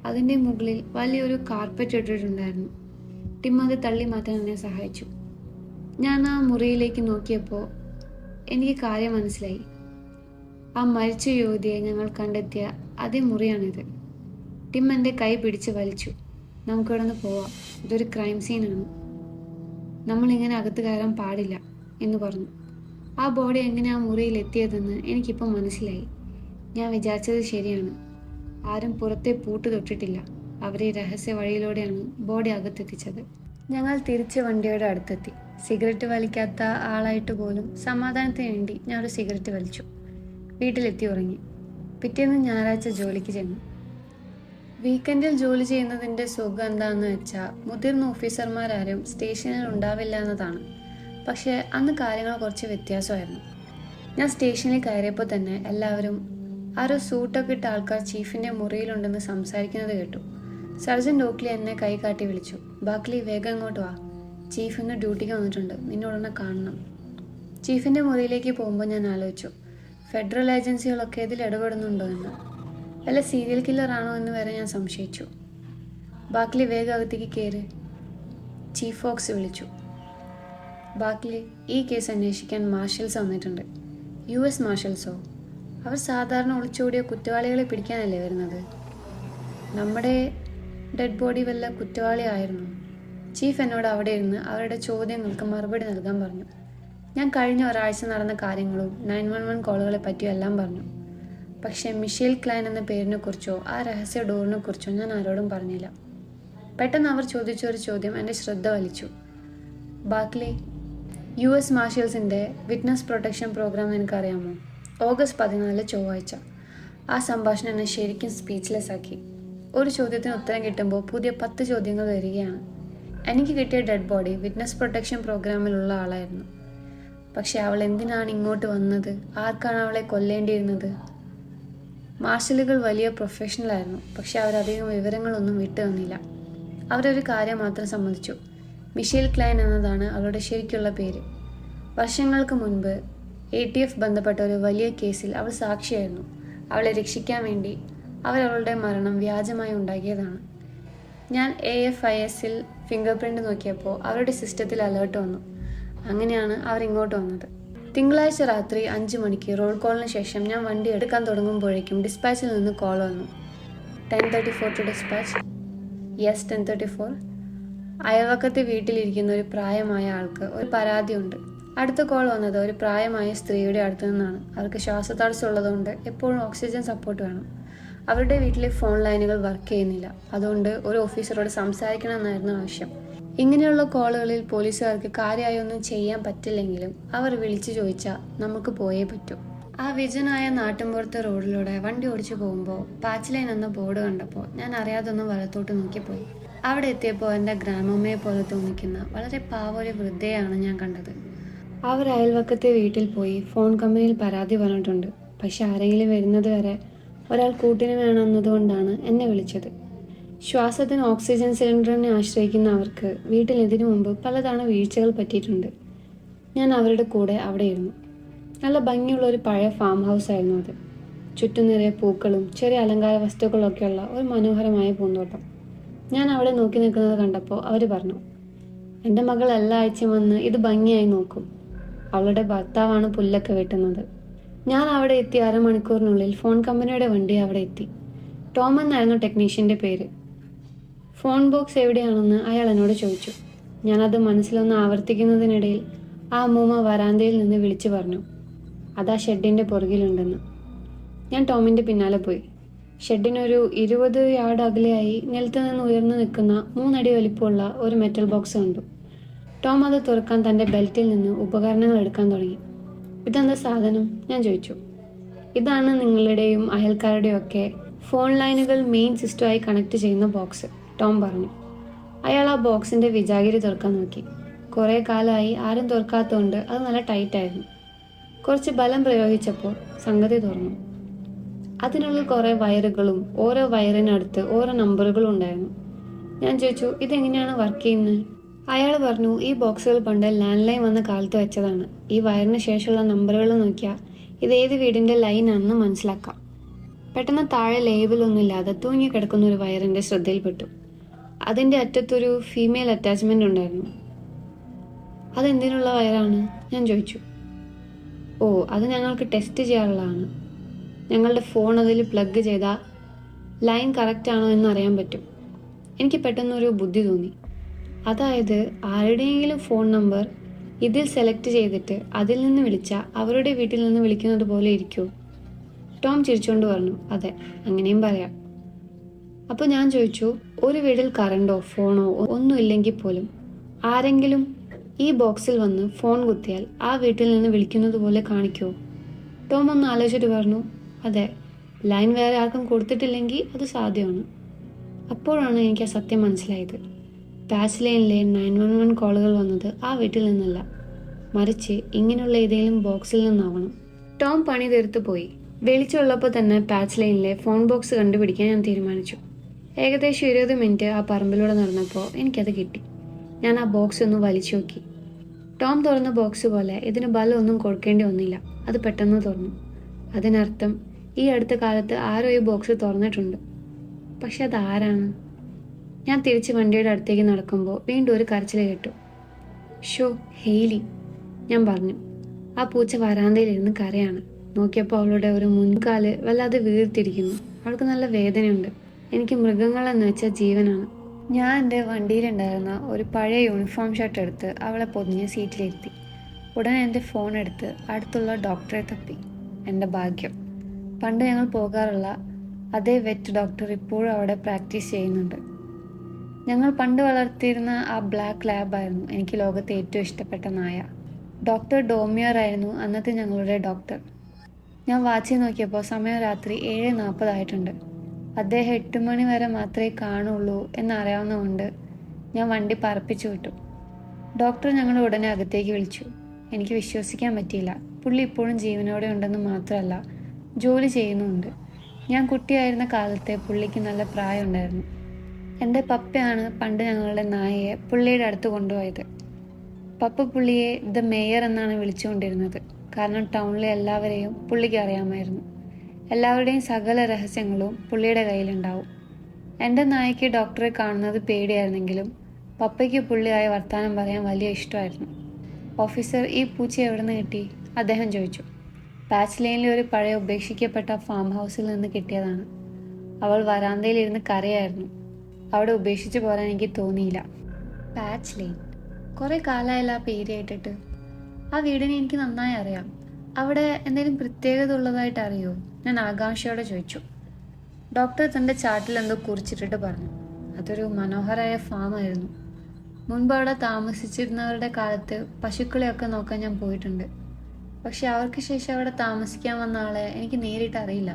അതിൻ്റെ മുകളിൽ വലിയൊരു കാർപ്പറ്റ് ഇട്ടിട്ടുണ്ടായിരുന്നു. ടിം അത് തള്ളി മാറ്റാൻ എന്നെ സഹായിച്ചു. ഞാൻ ആ മുറിയിലേക്ക് നോക്കിയപ്പോൾ എനിക്ക് കാര്യം മനസ്സിലായി. ആ മരിച്ച യുവതിയെ ഞങ്ങൾ കണ്ടെത്തിയ അതേ മുറിയാണിത്. ടിം എൻ്റെ കൈ പിടിച്ച് വലിച്ചു. നമുക്കിവിടെ നിന്ന് പോവാം, ഇതൊരു ക്രൈം സീനാണ്, നമ്മളിങ്ങനെ അകത്ത് കയറാൻ പാടില്ല എന്ന് പറഞ്ഞു. ആ ബോഡി എങ്ങനെ ആ മുറിയിൽ എത്തിയതെന്ന് എനിക്കിപ്പോൾ മനസ്സിലായി. ഞാൻ വിചാരിച്ചത് ശരിയാണ്. ആരും പുറത്തെ പൂട്ട് തൊട്ടിട്ടില്ല. അവരെ രഹസ്യ വഴിയിലൂടെയാണ് ബോഡി അകത്തെത്തിച്ചത്. ഞങ്ങൾ തിരിച്ച് വണ്ടിയുടെ അടുത്തെത്തി. സിഗരറ്റ് വലിക്കാത്ത ആളായിട്ട് പോലും സമാധാനത്തിന് വേണ്ടി ഞാൻ ഒരു സിഗരറ്റ് വലിച്ചു. വീട്ടിലെത്തി ഉറങ്ങി. പിറ്റേന്ന് ഞായറാഴ്ച ജോലിക്ക് ചെന്നു. വീക്കെൻഡിൽ ജോലി ചെയ്യുന്നതിൻ്റെ സുഖം എന്താണെന്ന് വെച്ചാൽ മുതിർന്ന ഓഫീസർമാരാരും സ്റ്റേഷനിൽ ഉണ്ടാവില്ല എന്നതാണ്. പക്ഷേ അന്ന് കാര്യങ്ങൾ കുറച്ച് വ്യത്യാസമായിരുന്നു. ഞാൻ സ്റ്റേഷനിൽ കയറിയപ്പോൾ തന്നെ എല്ലാവരും ആരോ സൂട്ടൊക്കെ ഇട്ട ആൾക്കാർ ചീഫിൻ്റെ മുറിയിലുണ്ടെന്ന് സംസാരിക്കുന്നത് കേട്ടു. സർജൻ ഓക്ലി എന്നെ കൈ കാട്ടി വിളിച്ചു. ബാക്ലി, വേഗം ഇങ്ങോട്ട് വാ, ചീഫ് ഇന്ന് ഡ്യൂട്ടിക്ക് വന്നിട്ടുണ്ട്, നിന്നോടൊന്ന് കാണണം. ചീഫിൻ്റെ മുറിയിലേക്ക് പോകുമ്പോൾ ഞാൻ ആലോചിച്ചു, ഫെഡറൽ ഏജൻസികളൊക്കെ ഇതിൽ ഇടപെടുന്നുണ്ടോ എന്ന്. വല്ല സീരിയൽ കില്ലറാണോ എന്ന് വരെ ഞാൻ സംശയിച്ചു. ബാക്ലി, വേഗം അകത്തേക്ക് കയറി, ചീഫ് ഫോക്സ് വിളിച്ചു. ബാക്ലി, ഈ കേസ് അന്വേഷിക്കാൻ മാർഷൽസ് വന്നിട്ടുണ്ട്. US മാർഷൽസോ? അവർ സാധാരണ ഒളിച്ചോടിയ കുറ്റവാളികളെ പിടിക്കാനല്ലേ വരുന്നത്? നമ്മുടെ ഡെഡ് ബോഡി വല്ല കുറ്റവാളിയായിരുന്നു? ചീഫ് എന്നോട് അവിടെ ഇരുന്ന് അവരുടെ ചോദ്യങ്ങൾക്ക് മറുപടി നൽകാൻ പറഞ്ഞു. ഞാൻ കഴിഞ്ഞ ഒരാഴ്ച നടന്ന കാര്യങ്ങളും 911 കോളുകളെ പറ്റിയും എല്ലാം പറഞ്ഞു. പക്ഷേ മിഷേൽ ക്ലൈൻ എന്ന പേരിനെക്കുറിച്ചോ ആ രഹസ്യ ഡോറിനെക്കുറിച്ചോ ഞാൻ ആരോടും പറഞ്ഞില്ല. പെട്ടെന്ന് അവർ ചോദിച്ച ഒരു ചോദ്യം എൻ്റെ ശ്രദ്ധ വലിച്ചു. ബാക്ലി, US മാർഷൽസിൻ്റെ വിറ്റ്നസ് പ്രൊട്ടക്ഷൻ പ്രോഗ്രാം നിനക്കറിയാമോ? ഓഗസ്റ്റ് 14 ചൊവ്വാഴ്ച. ആ സംഭാഷണം എന്നെ ശരിക്കും സ്പീച്ച്ലെസ് ആക്കി. ഒരു ചോദ്യത്തിന് ഉത്തരം കിട്ടുമ്പോൾ പുതിയ 10 ചോദ്യങ്ങൾ വരികയാണ്. എനിക്ക് കിട്ടിയ ഡെഡ് ബോഡി വിറ്റ്നസ് പ്രൊട്ടക്ഷൻ പ്രോഗ്രാമിലുള്ള ആളായിരുന്നു. പക്ഷെ അവൾ എന്തിനാണ് ഇങ്ങോട്ട് വന്നത്? ആർക്കാണ് അവളെ കൊല്ലേണ്ടിയിരുന്നത്? മാർഷലുകൾ വലിയ പ്രൊഫഷണലായിരുന്നു, പക്ഷെ അവരധികം വിവരങ്ങളൊന്നും വിട്ടു തന്നില്ല. അവരൊരു കാര്യം മാത്രം സമ്മതിച്ചു, മിഷേൽ ക്ലൈൻ എന്നതാണ് അവളുടെ ശരിക്കുള്ള പേര്. വർഷങ്ങൾക്ക് മുൻപ് ATF ബന്ധപ്പെട്ട ഒരു വലിയ കേസിൽ അവൾ സാക്ഷിയായിരുന്നു. അവളെ രക്ഷിക്കാൻ വേണ്ടി അവരവളുടെ മരണം വ്യാജമായി ഉണ്ടാക്കിയതാണ്. ഞാൻ AFISൽ ഫിംഗർ പ്രിൻ്റ് നോക്കിയപ്പോൾ അവരുടെ സിസ്റ്റത്തിൽ അലേർട്ട് വന്നു. അങ്ങനെയാണ് അവർ ഇങ്ങോട്ട് വന്നത്. തിങ്കളാഴ്ച രാത്രി 5 മണിക്ക് റോൾ കോളിന് ശേഷം ഞാൻ വണ്ടി എടുക്കാൻ തുടങ്ങുമ്പോഴേക്കും ഡിസ്പാച്ചിൽ നിന്ന് കോൾ വന്നു. 10:34 ടു ഡിസ്പാച്ച്. യെസ്, 10:34. അയൽവക്കത്തെ വീട്ടിലിരിക്കുന്ന ഒരു പ്രായമായ ആൾക്ക് ഒരു പരാതിയുണ്ട്. അടുത്ത കോൾ വന്നത് ഒരു പ്രായമായ സ്ത്രീയുടെ അടുത്തു നിന്നാണ്. അവർക്ക് ശ്വാസതടസ്സം ഉള്ളതുകൊണ്ട് എപ്പോഴും ഓക്സിജൻ സപ്പോർട്ട് വേണം. അവരുടെ വീട്ടിലെ ഫോൺ ലൈനുകൾ വർക്ക് ചെയ്യുന്നില്ല. അതുകൊണ്ട് ഒരു ഓഫീസറോട് സംസാരിക്കണമെന്നായിരുന്നു ആവശ്യം. ഇങ്ങനെയുള്ള കോളുകളിൽ പോലീസുകാർക്ക് കാര്യമായി ഒന്നും ചെയ്യാൻ പറ്റില്ലെങ്കിലും അവർ വിളിച്ചു ചോദിച്ചാൽ നമുക്ക് പോയേ പറ്റൂ. ആ വിജനായ നാട്ടിൻപുറത്തെ റോഡിലൂടെ വണ്ടി ഓടിച്ചു പോകുമ്പോൾ പാച്ച് ലൈൻ എന്ന ബോർഡ് കണ്ടപ്പോൾ ഞാൻ അറിയാതൊന്ന് വലത്തോട്ട് നോക്കിപ്പോയി. അവിടെ എത്തിയപ്പോൾ എൻ്റെ ഗ്രാമമ്മയെ പോലെ തോന്നിക്കുന്ന വളരെ പാവൊരു വൃദ്ധയാണ് ഞാൻ കണ്ടത്. അവർ അയൽവക്കത്തെ വീട്ടിൽ പോയി ഫോൺ കമ്പനിയിൽ പരാതി പറഞ്ഞിട്ടുണ്ട്. പക്ഷെ ആരെങ്കിലും വരുന്നത് വരെ ഒരാൾ കൂട്ടിന് വേണമെന്നതുകൊണ്ടാണ് എന്നെ വിളിച്ചത്. ശ്വാസത്തിന് ഓക്സിജൻ സിലിണ്ടറിനെ ആശ്രയിക്കുന്ന അവർക്ക് വീട്ടിൽ ഇതിനു മുമ്പ് പലതവണ വീഴ്ചകൾ പറ്റിയിട്ടുണ്ട്. ഞാൻ അവരുടെ കൂടെ അവിടെ ഇരുന്നു. നല്ല ഭംഗിയുള്ള ഒരു പഴയ ഫാം ഹൗസ് ആയിരുന്നു അത്. ചുറ്റും നിറയെ പൂക്കളും ചെറിയ അലങ്കാര വസ്തുക്കളൊക്കെയുള്ള ഒരു മനോഹരമായ പൂന്തോട്ടം. ഞാൻ അവിടെ നോക്കി നിൽക്കുന്നത് കണ്ടപ്പോൾ അവർ പറഞ്ഞു, എൻ്റെ മകൾ എല്ലാ ആഴ്ചയും വന്ന് ഇത് ഭംഗിയായി നോക്കും. അവളുടെ ഭർത്താവാണ് പുല്ലൊക്കെ വെട്ടുന്നത്. ഞാൻ അവിടെ എത്തി അരമണിക്കൂറിനുള്ളിൽ ഫോൺ കമ്പനിയുടെ വണ്ടി അവിടെ എത്തി. ടോം എന്നായിരുന്നു ടെക്നീഷ്യൻ്റെ പേര്. ഫോൺ ബോക്സ് എവിടെയാണെന്ന് അയാൾ എന്നോട് ചോദിച്ചു. ഞാനത് മനസ്സിലൊന്ന് ആവർത്തിക്കുന്നതിനിടയിൽ ആ അമ്മൂമ്മ വരാന്തയിൽ നിന്ന് വിളിച്ചു പറഞ്ഞു, അതാ ഷെഡിൻ്റെ പുറകിലുണ്ടെന്ന്. ഞാൻ ടോമിൻ്റെ പിന്നാലെ പോയി. ഷെഡിനൊരു 20 യാർഡ് അകലെയായി നിലത്ത് നിന്ന് ഉയർന്നു നിൽക്കുന്ന 3 അടി വലിപ്പമുള്ള ഒരു മെറ്റൽ ബോക്സ് കണ്ടു. ടോം അത് തുറക്കാൻ തൻ്റെ ബെൽറ്റിൽ നിന്ന് ഉപകരണങ്ങൾ എടുക്കാൻ തുടങ്ങി. ഇതെന്താ സാധനം? ഞാൻ ചോദിച്ചു. ഇതാണ് നിങ്ങളുടെയും അയൽക്കാരുടെയും ഒക്കെ ഫോൺ ലൈനുകൾ മെയിൻ സിസ്റ്റമായി കണക്ട് ചെയ്യുന്ന ബോക്സ്, ടോം പറഞ്ഞു. അയാൾ ആ ബോക്സിൻ്റെ വിജാഗിരി തുറക്കാൻ നോക്കി. കുറേ കാലമായി ആരും തുറക്കാത്തതുകൊണ്ട് അത് നല്ല ടൈറ്റായിരുന്നു. കുറച്ച് ബലം പ്രയോഗിച്ചപ്പോൾ സംഗതി തുറന്നു. അതിനുള്ളിൽ കുറേ വയറുകളും ഓരോ വയറിനടുത്ത് ഓരോ നമ്പറുകളും ഉണ്ടായിരുന്നു. ഞാൻ ചോദിച്ചു, ഇതെങ്ങനെയാണ് വർക്ക് ചെയ്യുന്നത്? അയാൾ പറഞ്ഞു ഈ ബോക്സുകൾ പണ്ട് ലാൻഡ് ലൈൻ വന്ന കാലത്ത് വെച്ചതാണ്. ഈ വയറിന് ശേഷമുള്ള നമ്പറുകൾ നോക്കിയാൽ ഇത് ഏത് വീടിന്റെ ലൈൻ ആണെന്ന് മനസ്സിലാക്കാം. പെട്ടെന്ന് താഴെ ലേബിളൊന്നുമില്ലാതെ തൂങ്ങിക്കിടക്കുന്ന ഒരു വയറിന്റെ ശ്രദ്ധയിൽപ്പെട്ടു. അതിന്റെ അറ്റത്തൊരു ഫീമെയിൽ അറ്റാച്ച്മെന്റ് ഉണ്ടായിരുന്നു. അതെന്തിനുള്ള വയറാണ്? ഞാൻ ചോദിച്ചു. ഓ, അത് ഞങ്ങൾക്ക് ടെസ്റ്റ് ചെയ്യാറുള്ളതാണ്. ഞങ്ങളുടെ ഫോൺ അതിൽ പ്ലഗ് ചെയ്താൽ ലൈൻ കറക്റ്റ് ആണോ എന്ന് അറിയാൻ പറ്റും. എനിക്ക് പെട്ടെന്നൊരു ബുദ്ധി തോന്നി. അതായത് ആരുടെയെങ്കിലും ഫോൺ നമ്പർ ഇതിൽ സെലക്ട് ചെയ്തിട്ട് അതിൽ നിന്ന് വിളിച്ചാൽ അവരുടെ വീട്ടിൽ നിന്ന് വിളിക്കുന്നത് പോലെ ഇരിക്കുമോ? ടോം ചിരിച്ചുകൊണ്ട് പറഞ്ഞു, അതെ, അങ്ങനെയും പറയാം. അപ്പോൾ ഞാൻ ചോദിച്ചു, ഒരു വീട്ടിൽ കറണ്ടോ ഫോണോ ഒന്നും ഇല്ലെങ്കിൽ പോലും ആരെങ്കിലും ഈ ബോക്സിൽ വന്ന് ഫോൺ കുത്തിയാൽ ആ വീട്ടിൽ നിന്ന് വിളിക്കുന്നത് പോലെ കാണിക്കുമോ? ടോം ഒന്ന് ആലോചിച്ചിട്ട് പറഞ്ഞു, അതെ, ലൈൻ വേറെ ആർക്കും കൊടുത്തിട്ടില്ലെങ്കിൽ അത് സാധ്യമാണ്. അപ്പോഴാണ് എനിക്ക് ആ സത്യം മനസ്സിലായത്. പാച്ച് ലൈനിലെ 911 കോളുകൾ വന്നത് ആ വീട്ടിൽ നിന്നല്ല, മറിച്ച് ഇങ്ങനെയുള്ള ഏതെങ്കിലും ബോക്സിൽ നിന്നാവണം. ടോം പണി തീർത്ത് പോയി. വെളിച്ചമുള്ളപ്പോൾ തന്നെ പാച്ച് ലൈനിലെ ഫോൺ ബോക്സ് കണ്ടുപിടിക്കാൻ ഞാൻ തീരുമാനിച്ചു. ഏകദേശം 20 മിനിറ്റ് ആ പറമ്പിലൂടെ നടന്നപ്പോൾ എനിക്കത് കിട്ടി. ഞാൻ ആ ബോക്സ് ഒന്ന് വലിച്ചു നോക്കി. ടോം തുറന്ന ബോക്സ് പോലെ ഇതിന് ബലമൊന്നും കൊടുക്കേണ്ടി വന്നില്ല. അത് പെട്ടെന്ന് തുറന്നു. അതിനർത്ഥം ഈ അടുത്ത കാലത്ത് ആരോ ഈ ബോക്സ് തുറന്നിട്ടുണ്ട്. പക്ഷെ അതാരാണ്? ഞാൻ തിരിച്ച് വണ്ടിയുടെ അടുത്തേക്ക് നടക്കുമ്പോൾ വീണ്ടും ഒരു കരച്ചിൽ കേട്ടു. ഷോ, ഹെയ്ലി, ഞാൻ പറഞ്ഞു. ആ പൂച്ച വരാന്തയിലിരുന്ന് കരയാണ്. നോക്കിയപ്പോൾ അവളുടെ ഒരു മുൻകാല് വല്ലാതെ വീർത്തിരിക്കുന്നു. അവൾക്ക് നല്ല വേദനയുണ്ട്. എനിക്ക് മൃഗങ്ങളെന്ന് വെച്ചാൽ ജീവനാണ്. ഞാൻ എൻ്റെ വണ്ടിയിലുണ്ടായിരുന്ന ഒരു പഴയ യൂണിഫോം ഷർട്ട് എടുത്ത് അവളെ പൊതിഞ്ഞ് സീറ്റിലിരുത്തി. ഉടനെ എൻ്റെ ഫോൺ എടുത്ത് അടുത്തുള്ള ഡോക്ടറെ തപ്പി. എൻ്റെ ഭാഗ്യം, പണ്ട് ഞങ്ങൾ പോകാറുള്ള അതേ വെറ്റ് ഡോക്ടർ ഇപ്പോഴും അവിടെ പ്രാക്ടീസ് ചെയ്യുന്നുണ്ട്. ഞങ്ങൾ പണ്ട് വളർത്തിയിരുന്ന ആ ബ്ലാക്ക് ലാബായിരുന്നു എനിക്ക് ലോകത്തെ ഏറ്റവും ഇഷ്ടപ്പെട്ട നായ. ഡോക്ടർ ഡോമിയർ ആയിരുന്നു അന്നത്തെ ഞങ്ങളുടെ ഡോക്ടർ. ഞാൻ വാച്ചിൽ നോക്കിയപ്പോൾ സമയം രാത്രി 7:40 ആയിട്ടുണ്ട്. അദ്ദേഹം 8 മണി വരെ മാത്രമേ കാണുള്ളൂ എന്നറിയാവുന്നതുകൊണ്ട് ഞാൻ വണ്ടി പറപ്പിച്ചു വിട്ടു. ഡോക്ടർ ഞങ്ങളെ ഉടനെ അകത്തേക്ക് വിളിച്ചു. എനിക്ക് വിശ്വസിക്കാൻ പറ്റിയില്ല. പുള്ളി ഇപ്പോഴും ജീവനോടെ ഉണ്ടെന്ന് മാത്രമല്ല, ജോലി ചെയ്യുന്നുമുണ്ട്. ഞാൻ കുട്ടിയായിരുന്ന കാലത്തെ പുള്ളിക്ക് നല്ല പ്രായമുണ്ടായിരുന്നു. എൻ്റെ പപ്പയാണ് പണ്ട് ഞങ്ങളുടെ നായയെ പുള്ളിയുടെ അടുത്ത് കൊണ്ടുപോയത്. പപ്പ പുള്ളിയെ ദ മേയർ എന്നാണ് വിളിച്ചുകൊണ്ടിരുന്നത്. കാരണം ടൗണിലെ എല്ലാവരെയും പുള്ളിക്ക് അറിയാമായിരുന്നു. എല്ലാവരുടെയും സകല രഹസ്യങ്ങളും പുള്ളിയുടെ കയ്യിലുണ്ടാവും. എൻ്റെ നായയ്ക്ക് ഡോക്ടറെ കാണുന്നത് പേടിയായിരുന്നെങ്കിലും പപ്പയ്ക്ക് പുള്ളിയായ വർത്തമാനം പറയാൻ വലിയ ഇഷ്ടമായിരുന്നു. ഓഫീസർ, ഈ പൂച്ച എവിടെ നിന്ന് കിട്ടി? അദ്ദേഹം ചോദിച്ചു. പാച്ച് ലൈനിലെ ഒരു പഴയ ഉപേക്ഷിക്കപ്പെട്ട ഫാം ഹൗസിൽ നിന്ന് കിട്ടിയതാണ്. അവൾ വരാന്തയിലിരുന്ന് കരയായിരുന്നു. അവിടെ ഉപേക്ഷിച്ച് പോരാൻ എനിക്ക് തോന്നിയില്ല. പാച്ച് ലൈൻ, കുറേ കാലമായില്ല ആ പേര് കേട്ടിട്ട്. ആ വീടിനെ എനിക്ക് നന്നായി അറിയാം. അവിടെ എന്തെങ്കിലും പ്രത്യേകത ഉള്ളതായിട്ട് അറിയോ? ഞാൻ ആകാംക്ഷയോടെ ചോദിച്ചു. ഡോക്ടർ തൻ്റെ ചാർട്ടിൽ എന്തോ കുറിച്ചിട്ടിട്ട് പറഞ്ഞു. അതൊരു മനോഹരമായ ഫാമായിരുന്നു. മുൻപ് അവിടെ താമസിച്ചിരുന്നവരുടെ കാലത്ത് പശുക്കളെയൊക്കെ നോക്കാൻ ഞാൻ പോയിട്ടുണ്ട്. പക്ഷെ അവർക്ക് ശേഷം അവിടെ താമസിക്കാൻ വന്ന ആളെ എനിക്ക് നേരിട്ട് അറിയില്ല.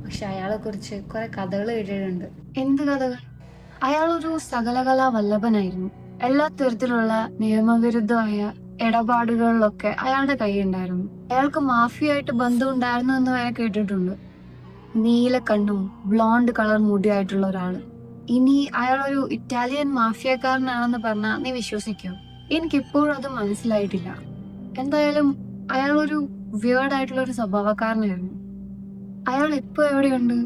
പക്ഷെ അയാളെക്കുറിച്ച് കുറെ കഥകൾ കേട്ടിട്ടുണ്ട്. എന്ത് കഥകൾ? അയാളൊരു സകലകലാ വല്ലഭനായിരുന്നു. എല്ലാ തരത്തിലുള്ള നിയമവിരുദ്ധമായ ഇടപാടുകളിലൊക്കെ അയാളുടെ കൈയുണ്ടായിരുന്നു. അയാൾക്ക് മാഫിയായിട്ട് ബന്ധമുണ്ടായിരുന്നു എന്ന് വരെ കേട്ടിട്ടുണ്ട്. നീല കണ്ണും ബ്ലോണ്ട് കളർ മുടിയായിട്ടുള്ള ഒരാള്. ഇനി അയാളൊരു ഇറ്റാലിയൻ മാഫിയക്കാരനാണെന്ന് പറഞ്ഞാൽ നീ വിശ്വസിക്കോ? എനിക്കിപ്പോഴും അത് മനസ്സിലായിട്ടില്ല. എന്തായാലും അയാളൊരു വിയേർഡായിട്ടുള്ള ഒരു സ്വഭാവക്കാരനായിരുന്നു. അയാൾ ഇപ്പൊ എവിടെയുണ്ട്?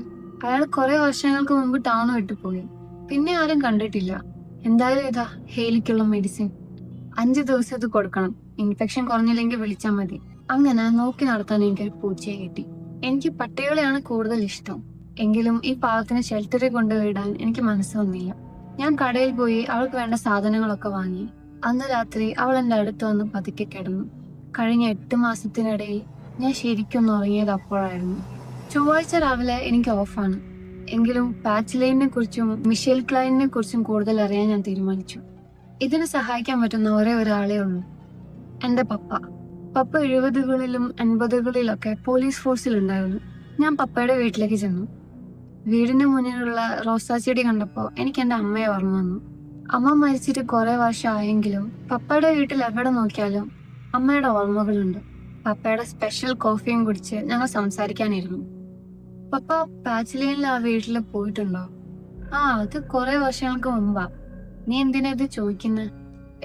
അയാൾ കുറെ വർഷങ്ങൾക്ക് മുമ്പ് ടൗൺ വിട്ടുപോയി. പിന്നെ ആരും കണ്ടിട്ടില്ല. എന്തായാലും ഇതാ ഹെയിലിക്കുള്ള മെഡിസിൻ. 5 ദിവസം ഇത് കൊടുക്കണം. ഇൻഫെക്ഷൻ കുറഞ്ഞില്ലെങ്കിൽ വിളിച്ചാൽ മതി. അങ്ങനെ നോക്കി നടത്താൻ എനിക്കൊരു പൂച്ചയെ കിട്ടി. എനിക്ക് പട്ടികളെയാണ് കൂടുതൽ ഇഷ്ടം. എങ്കിലും ഈ പാവത്തിന് ഷെൽട്ടറിൽ കൊണ്ടുപോയിടാൻ എനിക്ക് മനസ്സ് വന്നില്ല. ഞാൻ കടയിൽ പോയി അവൾക്ക് വേണ്ട സാധനങ്ങളൊക്കെ വാങ്ങി. അന്ന് രാത്രി അവൾ എൻ്റെ അടുത്ത് വന്ന് പതുക്കെ കിടന്നു. കഴിഞ്ഞ 8 മാസത്തിനിടയിൽ ഞാൻ ശരിക്കും ഉറങ്ങിയത് അപ്പോഴായിരുന്നു. ചൊവ്വാഴ്ച രാവിലെ എനിക്ക് ഓഫാണ്. എങ്കിലും പാച്ച് ലൈനിനെ കുറിച്ചും മിഷേൽ ക്ലൈനിനെ കുറിച്ചും കൂടുതൽ അറിയാൻ ഞാൻ തീരുമാനിച്ചു. ഇതിന് സഹായിക്കാൻ പറ്റുന്ന ഒരേ ഒരാളേ ഉള്ളൂ, എൻ്റെ പപ്പ. പപ്പ 70കളിലും 80കളിലൊക്കെ പോലീസ് ഫോഴ്സിൽ ഉണ്ടായിരുന്നു. ഞാൻ പപ്പയുടെ വീട്ടിലേക്ക് ചെന്നു. വീടിന് മുന്നിലുള്ള റോസാച്ചെടി കണ്ടപ്പോൾ എനിക്ക് എൻ്റെ അമ്മയെ ഓർമ്മ വന്നു. അമ്മ മരിച്ചിട്ട് കുറെ വർഷമായെങ്കിലും പപ്പയുടെ വീട്ടിൽ എവിടെ നോക്കിയാലും അമ്മയുടെ ഓർമ്മകളുണ്ട്. പപ്പയുടെ സ്പെഷ്യൽ കോഫിയും കുടിച്ച് ഞങ്ങൾ സംസാരിക്കാനിരുന്നു. പപ്പ പാച്ച് ലൈനിൽ ആ വീട്ടിൽ പോയിട്ടുണ്ടോ? അത് കുറെ വർഷങ്ങൾക്ക് മുമ്പാ. നീ എന്തിനാ ഇത് ചോദിക്കുന്നത്?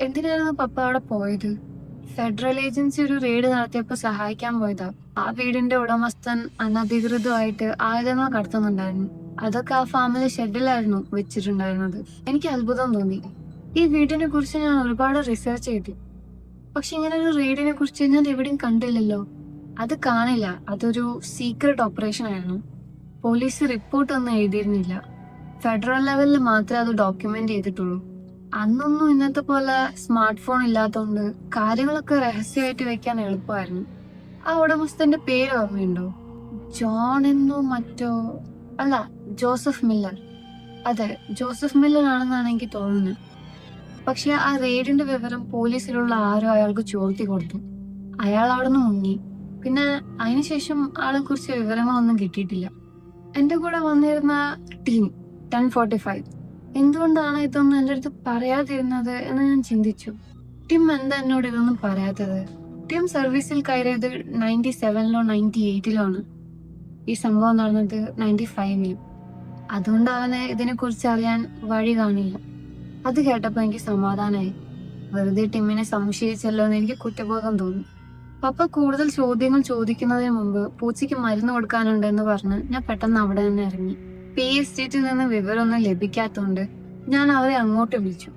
എന്തിനായിരുന്നു പപ്പ അവിടെ പോയത്? ഫെഡറൽ ഏജൻസി ഒരു റെയ്ഡ് നടത്തിയപ്പോൾ സഹായിക്കാൻ പോയതാ. ആ വീടിന്റെ ഉടമസ്ഥൻ അനധികൃതമായിട്ട് ആയുധങ്ങൾ കടത്തുന്നുണ്ടായിരുന്നു. അതൊക്കെ ആ ഫാമിലി ഷെഡിലായിരുന്നു വെച്ചിട്ടുണ്ടായിരുന്നത്. എനിക്ക് അത്ഭുതം തോന്നി. ഈ വീടിനെ കുറിച്ച് ഞാൻ ഒരുപാട് റിസർച്ച് ചെയ്തു. പക്ഷെ ഇങ്ങനെ ഒരു റെയ്ഡിനെ കുറിച്ച് ഞാൻ എവിടെയും കണ്ടില്ലല്ലോ. അത് കാണില്ല, അതൊരു സീക്രട്ട് ഓപ്പറേഷൻ ആയിരുന്നു. പോലീസ് റിപ്പോർട്ട് ഒന്നും എഴുതിയിരുന്നില്ല. ഫെഡറൽ ലെവലിൽ മാത്രമേ അത് ഡോക്യുമെന്റ് ചെയ്തിട്ടുള്ളൂ. അന്നൊന്നും ഇന്നത്തെ പോലെ സ്മാർട്ട് ഫോൺ ഇല്ലാത്തതുകൊണ്ട് കാര്യങ്ങളൊക്കെ രഹസ്യമായിട്ട് വെക്കാൻ എളുപ്പമായിരുന്നു. ആ ഉടമസ്ഥന്റെ പേര് ഓർമ്മയുണ്ടോ? ജോൺ എന്നോ മറ്റോ? അല്ല, ജോസഫ് മില്ലർ. അതെ, ജോസഫ് മില്ലർ ആണെന്നാണ് എനിക്ക് തോന്നുന്നത്. പക്ഷെ ആ റെയ്ഡിന്റെ വിവരം പോലീസിലുള്ള ആരോ അയാൾക്ക് ചോർത്തി കൊടുത്തു. അയാൾ അവിടെ നിന്ന് മുങ്ങി. പിന്നെ അതിനുശേഷം ആളെ കുറിച്ച് വിവരങ്ങളൊന്നും കിട്ടിയിട്ടില്ല. എന്റെ കൂടെ വന്നിരുന്ന ടീം 10:45 എന്തുകൊണ്ടാണ് ഇതൊന്നും എൻ്റെ അടുത്ത് പറയാതിരുന്നത് എന്ന് ഞാൻ ചിന്തിച്ചു. ടിം എന്താ എന്നോട് ഇതൊന്നും പറയാത്തത്? ടിം സർവീസിൽ കയറിയത് 97-ലോ 98-ലോ ആണ്. ഈ സംഭവം നടന്നത് 95-ലും. അതുകൊണ്ട് അവന് ഇതിനെ കുറിച്ച് അറിയാൻ വഴി കാണില്ല. അത് കേട്ടപ്പോ എനിക്ക് സമാധാനമായി. വെറുതെ ടിമ്മിനെ സംശയിച്ചല്ലോ എന്ന് എനിക്ക് കുറ്റബോധം തോന്നി. പപ്പ കൂടുതൽ ചോദ്യങ്ങൾ ചോദിക്കുന്നതിന് മുമ്പ് പൂച്ചയ്ക്ക് മരുന്ന് കൊടുക്കാനുണ്ടെന്ന് പറഞ്ഞ് ഞാൻ പെട്ടെന്ന് അവിടെ നിന്ന് ഇറങ്ങി. പി എസ്റ്റേറ്റിൽ നിന്ന് വിവരമൊന്നും ലഭിക്കാത്തതുകൊണ്ട് ഞാൻ അവരെ അങ്ങോട്ട് വിളിച്ചു.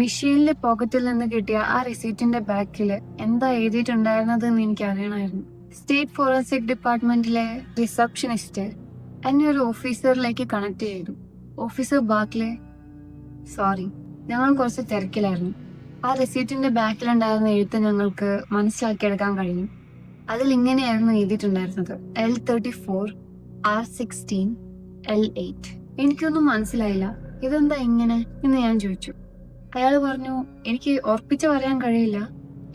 മിഷീലിന്റെ പോക്കറ്റിൽ നിന്ന് കിട്ടിയ ആ റിസീറ്റിന്റെ ബാക്കിൽ എന്താ എഴുതിയിട്ടുണ്ടായിരുന്നത് എന്ന് എനിക്ക് അറിയണമായിരുന്നു. സ്റ്റേറ്റ് ഫോറൻസിക് ഡിപ്പാർട്ട്മെന്റിലെ റിസപ്ഷനിസ്റ്റ് എന്നെ ഒരു ഓഫീസറിലേക്ക് കണക്ട് ചെയ്തു. ഓഫീസർ ബാക്ലെ, സോറി, ഞങ്ങൾ കുറച്ച് തിരക്കിലായിരുന്നു. ആ റെസീറ്റിന്റെ ബാക്കിലുണ്ടായിരുന്ന എഴുത്ത് ഞങ്ങൾക്ക് മനസ്സിലാക്കിയെടുക്കാൻ കഴിയും. അതിൽ ഇങ്ങനെയായിരുന്നു എഴുതിയിട്ടുണ്ടായിരുന്നത്: L34, R16, L8. എനിക്കൊന്നും മനസ്സിലായില്ല. ഇതെന്താ ഇങ്ങനെ എന്ന് ഞാൻ ചോദിച്ചു. അയാൾ പറഞ്ഞു, എനിക്ക് ഉറപ്പിച്ച് പറയാൻ കഴിയില്ല,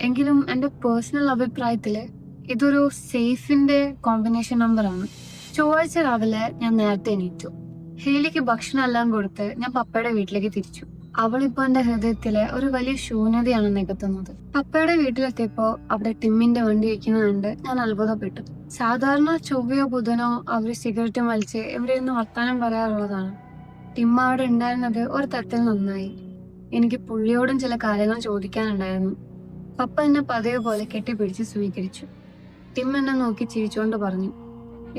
എങ്കിലും എൻ്റെ പേഴ്സണൽ അഭിപ്രായത്തില് ഇതൊരു സേഫിന്റെ കോമ്പിനേഷൻ നമ്പറാണ്. ചൊവ്വാഴ്ച രാവിലെ ഞാൻ നേരത്തെ എണീറ്റു. ഹേലിക്ക് ഭക്ഷണം എല്ലാം കൊടുത്ത് ഞാൻ പപ്പയുടെ വീട്ടിലേക്ക് തിരിച്ചു. അവളിപ്പോ എന്റെ ഹൃദയത്തിലെ ഒരു വലിയ ശൂന്യതയാണ് നികത്തുന്നത്. പപ്പയുടെ വീട്ടിലെത്തിയപ്പോ അവിടെ ടിമ്മിന്റെ വണ്ടി ഇരിക്കുന്നത് കണ്ട് ഞാൻ അത്ഭുതപ്പെട്ടു. സാധാരണ ചൊവ്വയോ ബുധനോ അവര് സിഗരറ്റ് വലിച്ച് എവിടെയൊന്നും വർത്താനം പറയാറുള്ളതാണ്. ടിം അവിടെ ഉണ്ടായിരുന്നത് ഒരു തരത്തിൽ നന്നായി. എനിക്ക് പുള്ളിയോടും ചില കാര്യങ്ങൾ ചോദിക്കാനുണ്ടായിരുന്നു. പപ്പ എന്നെ പതിവ് പോലെ കെട്ടിപ്പിടിച്ച് സ്വീകരിച്ചു. ടിം എന്നെ നോക്കി ചിരിച്ചുകൊണ്ട് പറഞ്ഞു,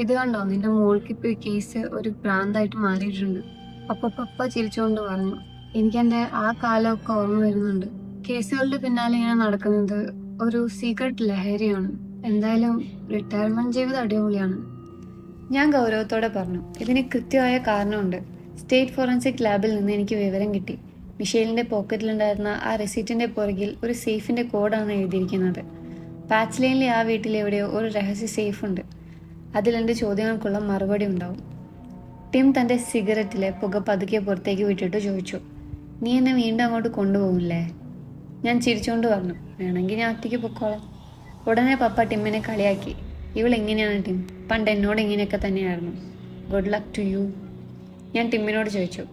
ഇത് കണ്ടോ, നിന്റെ മോൾക്ക് ഇപ്പൊ ഈ കേസ് ഒരു ഭ്രാന്തായിട്ട് മാറിയിട്ടുണ്ട്. പപ്പ ചിരിച്ചുകൊണ്ട് പറഞ്ഞു, എനിക്ക് എൻ്റെ ആ കാലമൊക്കെ ഓർമ്മ വരുന്നുണ്ട്. കേസുകളുടെ പിന്നാലെ ഇങ്ങനെ നടക്കുന്നത് ഒരു സീക്രട്ട് ലഹരിയാണ്. എന്തായാലും റിട്ടയർമെന്റ് ജീവിതം അടിപൊളിയാണ്. ഞാൻ ഗൗരവത്തോടെ പറഞ്ഞു, ഇതിന് കൃത്യമായ കാരണമുണ്ട്. സ്റ്റേറ്റ് ഫോറൻസിക് ലാബിൽ നിന്ന് എനിക്ക് വിവരം കിട്ടി. മിഷേലിന്റെ പോക്കറ്റിലുണ്ടായിരുന്ന ആ റെസീറ്റിന്റെ പുറകിൽ ഒരു സേഫിന്റെ കോഡാണ് എഴുതിയിരിക്കുന്നത്. പാച്ച് ലൈനിലെ ആ വീട്ടിലെവിടെയോ ഒരു രഹസ്യ സേഫ് ഉണ്ട്. അതിൽ എൻ്റെ ചോദ്യങ്ങൾക്കുള്ള മറുപടി ഉണ്ടാവും. ടിം തൻ്റെ സിഗരറ്റിലെ പുക പതുക്കെ പുറത്തേക്ക് വിട്ടിട്ട് ചോദിച്ചു, നീ എന്നെ വീണ്ടും അങ്ങോട്ട് കൊണ്ടുപോകില്ലേ? ഞാൻ ചിരിച്ചുകൊണ്ട് പറഞ്ഞു, വേണമെങ്കിൽ ഞാൻ ഒറ്റയ്ക്ക് പൊക്കോളാം. ഉടനെ പപ്പ ടിമ്മിനെ കളിയാക്കി, ഇവളെങ്ങനെയാണ് ടിം? പണ്ട് എന്നോട് ഇങ്ങനെയൊക്കെ തന്നെയായിരുന്നു. Good luck to you. ഞാൻ ടിമ്മിനോട് ചോദിച്ചു,